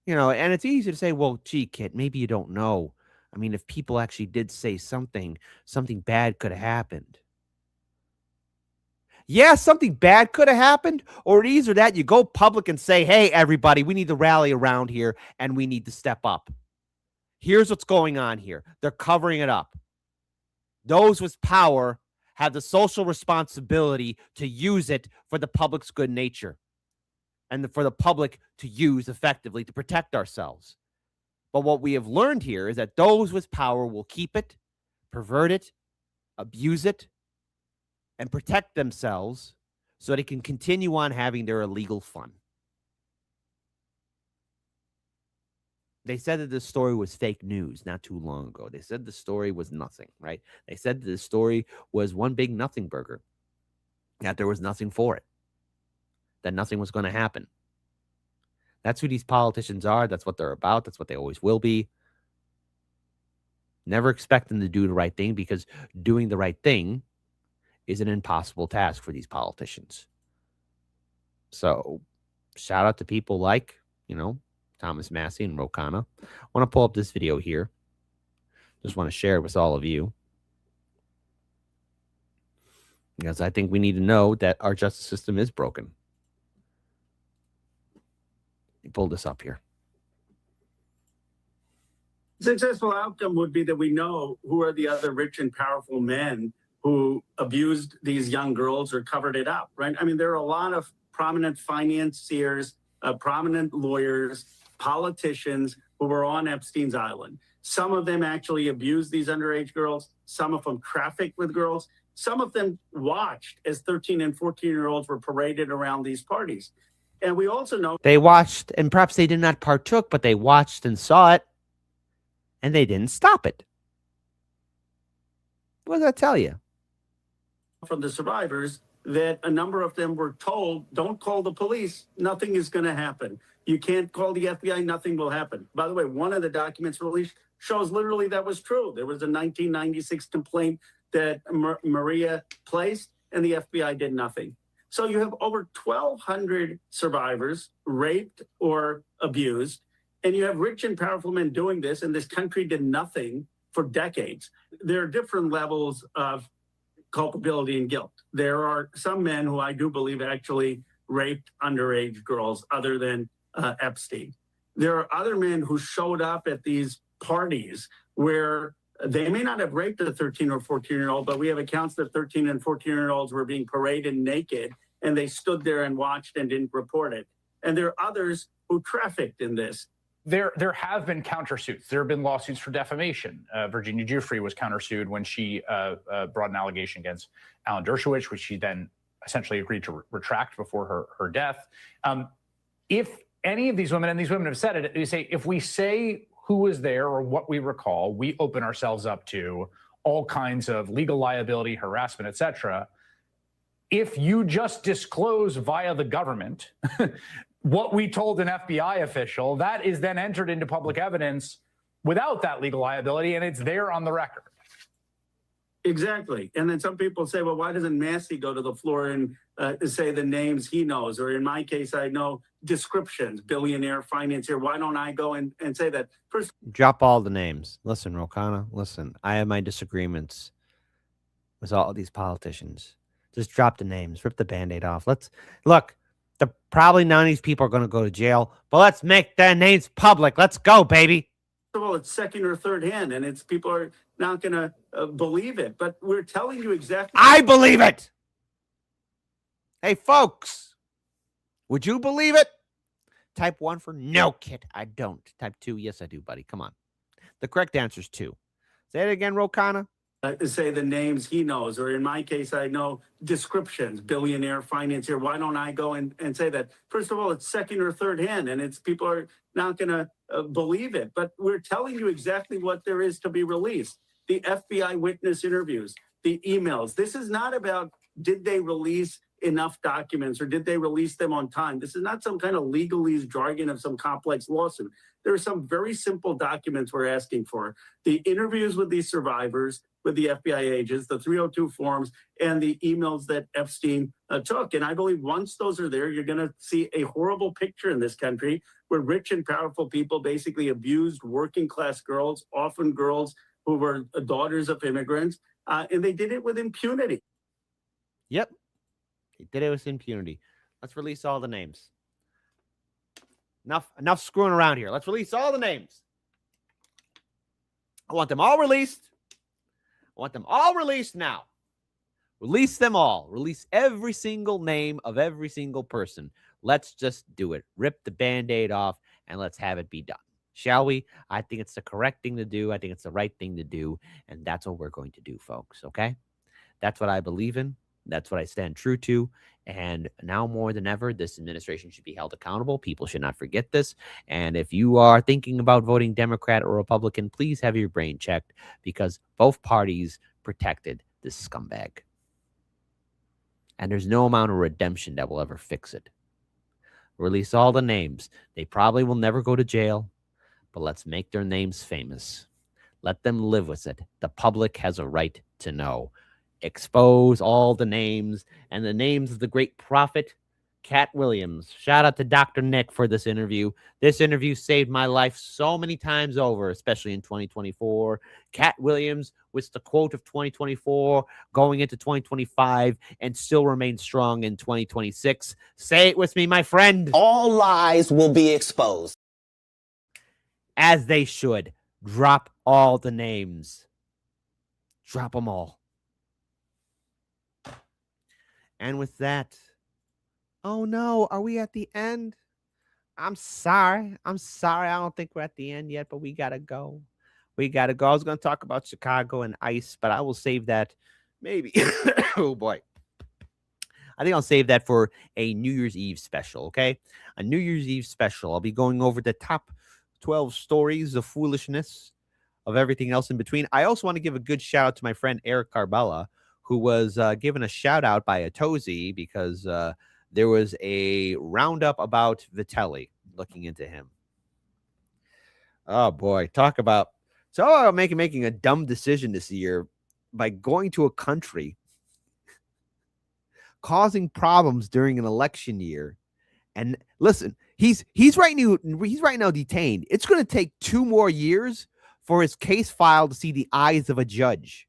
You know, and it's easy to say, well, gee, Kit, maybe you don't know. I mean, if people actually did say something bad could have happened. Yeah, something bad could have happened, or it is or that you go public and say, hey, everybody, we need to rally around here and we need to step up. Here's what's going on here. They're covering it up. Those with power have the social responsibility to use it for the public's good nature and for the public to use effectively to protect ourselves. But what we have learned here is that those with power will keep it, pervert it, abuse it, and protect themselves so they can continue on having their illegal fun. They said that this story was fake news not too long ago. They said the story was nothing, right? They said that the story was one big nothing burger, that there was nothing for it, that nothing was going to happen. That's who these politicians are. That's what they're about. That's what they always will be. Never expect them to do the right thing, because doing the right thing is an impossible task for these politicians. So shout out to people like, Thomas Massey and Rokana. I want to pull up this video here. Just want to share it with all of you, because I think we need to know that our justice system is broken. Let me pull this up here. Successful outcome would be that we know who are the other rich and powerful men who abused these young girls or covered it up, right? I mean, there are a lot of prominent financiers, prominent lawyers, politicians who were on Epstein's island. Some of them actually abused these underage girls. Some of them trafficked with girls. Some of them watched as 13 and 14-year-olds were paraded around these parties. And we also know they watched, and perhaps they did not partook, but they watched and saw it, and they didn't stop it. What does that tell you? From the survivors that a number of them were told, don't call the police, nothing is going to happen. You can't call the FBI, nothing will happen. By the way, one of the documents released shows literally that was true. There was a 1996 complaint that Maria placed, and the FBI did nothing. So you have over 1,200 survivors raped or abused, and you have rich and powerful men doing this, and this country did nothing for decades. There are different levels of culpability and guilt. There are some men who I do believe actually raped underage girls, other than Epstein. There are other men who showed up at these parties where they may not have raped a 13 or 14-year-old, but we have accounts that 13 and 14-year-olds were being paraded naked, and they stood there and watched and didn't report it. And there are others who trafficked in this. There have been countersuits. There have been lawsuits for defamation. Virginia Giuffre was countersued when she brought an allegation against Alan Dershowitz, which she then essentially agreed to retract before her death. If any of these women, and these women have said it, they say, if we say who was there or what we recall, we open ourselves up to all kinds of legal liability, harassment, etc. If you just disclose via the government what we told an FBI official, that is then entered into public evidence without that legal liability, and it's there on the record. Exactly. And then some people say, well, why doesn't Massey go to the floor and say the names he knows? Or in my case, I know descriptions, billionaire, financier. Why don't I go and say that? First, Drop all the names. Listen, Rokana, listen, I have my disagreements with all these politicians. Just drop the names, rip the Band-Aid off. Let's look. Probably none of these people are going to go to jail, but let's make their names public. Let's go, baby. First of all, it's second or third hand, and it's people are not going to believe it. But we're telling you exactly. I believe it. Hey, folks, would you believe it? Type 1 for no, Kit. I don't. Type 2, yes, I do, buddy. Come on. The correct answer is 2. Say it again, Rokana. Say the names he knows, or in my case, I know descriptions, billionaire, financier. Why don't I go and say that? First of all, it's second or third hand, and it's people are not going to believe it. But we're telling you exactly what there is to be released. The FBI witness interviews, the emails. This is not about did they release enough documents or did they release them on time. This is not some kind of legalese jargon of some complex lawsuit. There are some very simple documents we're asking for. The interviews with these survivors, with the FBI agents, the 302 forms, and the emails that Epstein took. And I believe once those are there, you're going to see a horrible picture in this country where rich and powerful people basically abused working class girls, often girls who were daughters of immigrants, and they did it with impunity. Yep. He did it with impunity. Let's release all the names. Enough screwing around here. Let's release all the names. I want them all released. I want them all released now. Release them all. Release every single name of every single person. Let's just do it. Rip the Band-Aid off and let's have it be done. Shall we? I think it's the correct thing to do. I think it's the right thing to do. And that's what we're going to do, folks. Okay? That's what I believe in. That's what I stand true to. And now more than ever, this administration should be held accountable. People should not forget this. And if you are thinking about voting Democrat or Republican, please have your brain checked because both parties protected this scumbag. And there's no amount of redemption that will ever fix it. Release all the names. They probably will never go to jail, but let's make their names famous. Let them live with it. The public has a right to know. Expose all the names and the names of the great prophet, Cat Williams. Shout out to Dr. Nick for this interview. This interview saved my life so many times over, especially in 2024. Cat Williams was the quote of 2024 going into 2025 and still remains strong in 2026. Say it with me, my friend. All lies will be exposed. As they should. Drop all the names. Drop them all. And with that, oh no, are we at the end? I'm sorry. I don't think we're at the end yet, but we got to go. I was going to talk about Chicago and ICE, but I will save that maybe. Oh boy. I think I'll save that for a New Year's Eve special, okay? A New Year's Eve special. I'll be going over the top 12 stories of foolishness, of everything else in between. I also want to give a good shout out to my friend Eric Carbella, who was given a shout out by a Tozy because there was a roundup about Vitelli, looking into him. Oh boy, talk about making a dumb decision this year by going to a country, causing problems during an election year. And listen, he's right now detained. It's going to take 2 more years for his case file to see the eyes of a judge.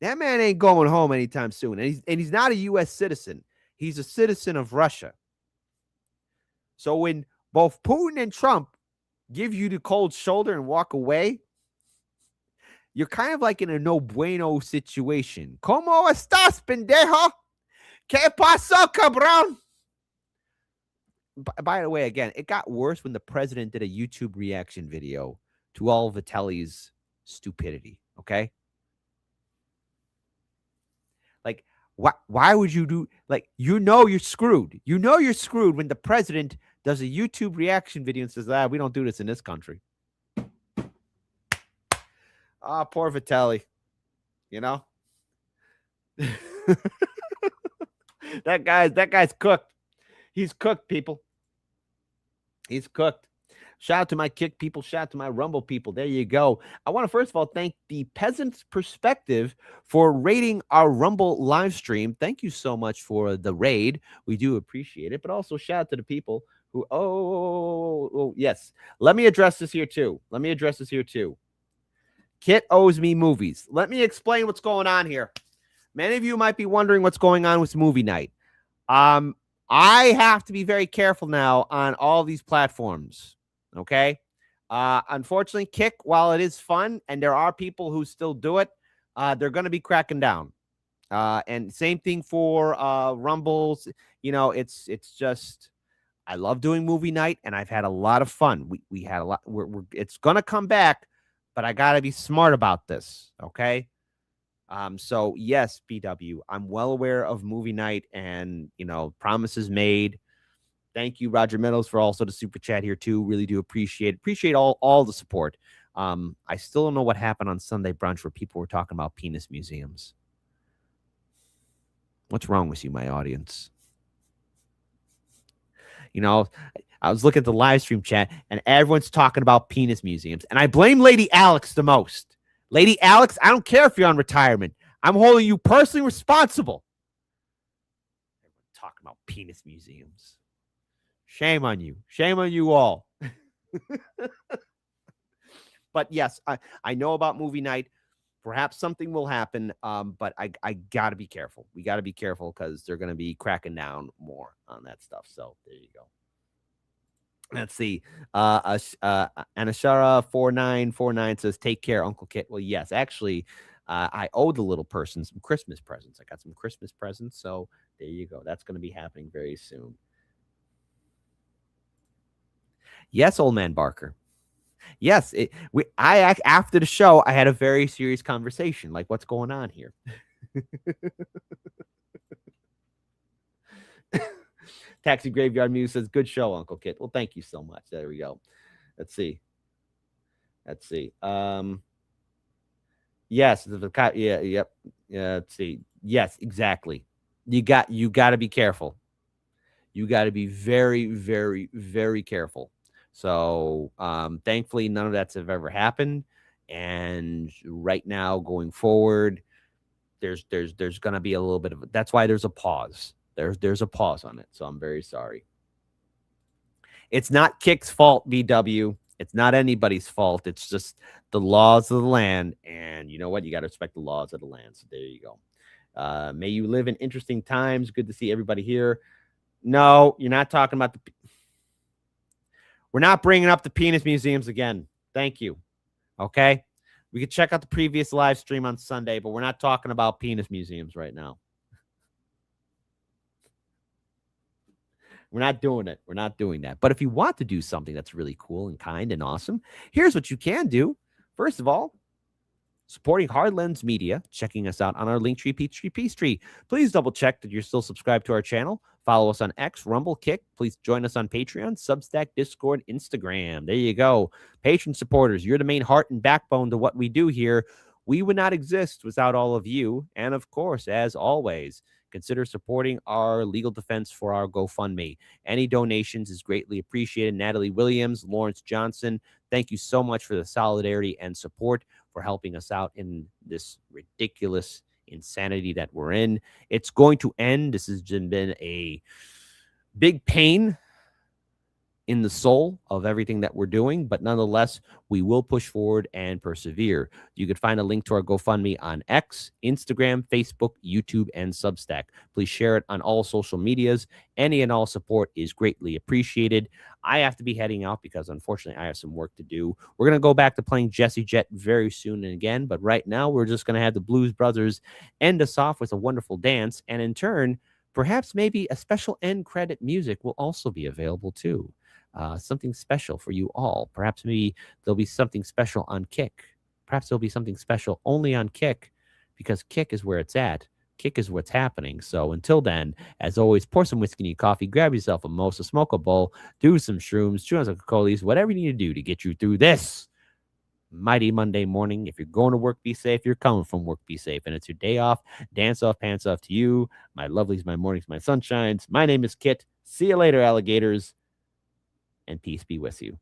That man ain't going home anytime soon. And he's not a U.S. citizen. He's a citizen of Russia. So when both Putin and Trump give you the cold shoulder and walk away, you're kind of like in a no bueno situation. ¿Cómo estás, pendejo? ¿Qué pasó, cabrón? By the way, again, it got worse when the president did a YouTube reaction video to all Vitelli's stupidity, okay? Like, why would you do, like, you're screwed. You know you're screwed when the president does a YouTube reaction video and says, we don't do this in this country. Ah, poor Vitelli. You know? That guy's cooked. He's cooked, people. He's cooked. Shout out to my Kick people. Shout out to my Rumble people. There you go. I want to first of all thank the Peasant's Perspective for rating our Rumble live stream. Thank you so much for the raid. We do appreciate it. But also shout out to the people who, yes. Let me address this here too. Kit owes me movies. Let me explain what's going on here. Many of you might be wondering what's going on with movie night. I have to be very careful now on all these platforms. Okay. Unfortunately, Kick, while it is fun and there are people who still do it, they're going to be cracking down. And same thing for Rumbles. You know, it's just, I love doing movie night and I've had a lot of fun. We had a lot. It's going to come back, but I got to be smart about this. Okay. So yes, BW, I'm well aware of movie night and, you know, promises made. Thank you, Roger Meadows, for also the super chat here too. Really do appreciate all the support. I still don't know what happened on Sunday brunch where people were talking about penis museums. What's wrong with you, my audience? You know, I was looking at the live stream chat and everyone's talking about penis museums. And I blame Lady Alex the most. Lady Alex, I don't care if you're on retirement. I'm holding you personally responsible. Everyone's talking about penis museums. Shame on you. Shame on you all. But yes, I know about movie night. Perhaps something will happen, but I got to be careful. We got to be careful because they're going to be cracking down more on that stuff. So there you go. Let's see. Anashara4949 says, take care, Uncle Kit. Well, yes, actually, I owe the little person some Christmas presents. I got some Christmas presents. So there you go. That's going to be happening very soon. Yes, old man Barker. Yes, after the show, I had a very serious conversation. Like, what's going on here? Taxi Graveyard Muse says, good show, Uncle Kit. Well, thank you so much. There we go. Let's see. Yes, yep. Let's see. Yes, exactly. You got to be careful. You got to be very, very, very careful. So thankfully, none of that's have ever happened. And right now, going forward, there's going to be a little bit of, that's why there's a pause. There's a pause on it. So I'm very sorry. It's not Kick's fault, BW. It's not anybody's fault. It's just the laws of the land. And you know what? You got to respect the laws of the land. So there you go. May you live in interesting times. Good to see everybody here. No, you're not talking about we're not bringing up the penis museums again. Thank you. Okay. We could check out the previous live stream on Sunday, but we're not talking about penis museums right now. We're not doing it. We're not doing that. But if you want to do something that's really cool and kind and awesome, here's what you can do. First of all, supporting Hard Lens Media, checking us out on our Linktree, Peachtree. Please double check that you're still subscribed to our channel. Follow us on X, Rumble, Kick. Please join us on Patreon, Substack, Discord, Instagram. There you go. Patron supporters, you're the main heart and backbone to what we do here. We would not exist without all of you. And of course, as always, consider supporting our legal defense for our GoFundMe. Any donations is greatly appreciated. Natalie Williams, Lawrence Johnson, thank you so much for the solidarity and support for helping us out in this ridiculous insanity that we're in. It's going to end. This has been a big pain in the soul of everything that we're doing, but nonetheless, we will push forward and persevere. You could find a link to our GoFundMe on X, Instagram, Facebook, YouTube, and Substack. Please share it on all social medias. Any and all support is greatly appreciated. I have to be heading out because, unfortunately, I have some work to do. We're going to go back to playing Jesse Jet very soon and again, but right now, we're just going to have the Blues Brothers end us off with a wonderful dance, and in turn, perhaps maybe a special end credit music will also be available too. Something special for you all. Perhaps maybe there'll be something special on Kick. Perhaps there'll be something special only on Kick, because Kick is where it's at. Kick is what's happening. So until then, as always, pour some whiskey in your coffee, grab yourself a mimosa, smoke a bowl, do some shrooms, chew on some Coca-Colas, whatever you need to do to get you through this mighty Monday morning. If you're going to work, be safe. You're coming from work, be safe. And it's your day off. Dance off, pants off to you. My lovelies, my mornings, my sunshines. My name is Kit. See you later, alligators. And peace be with you.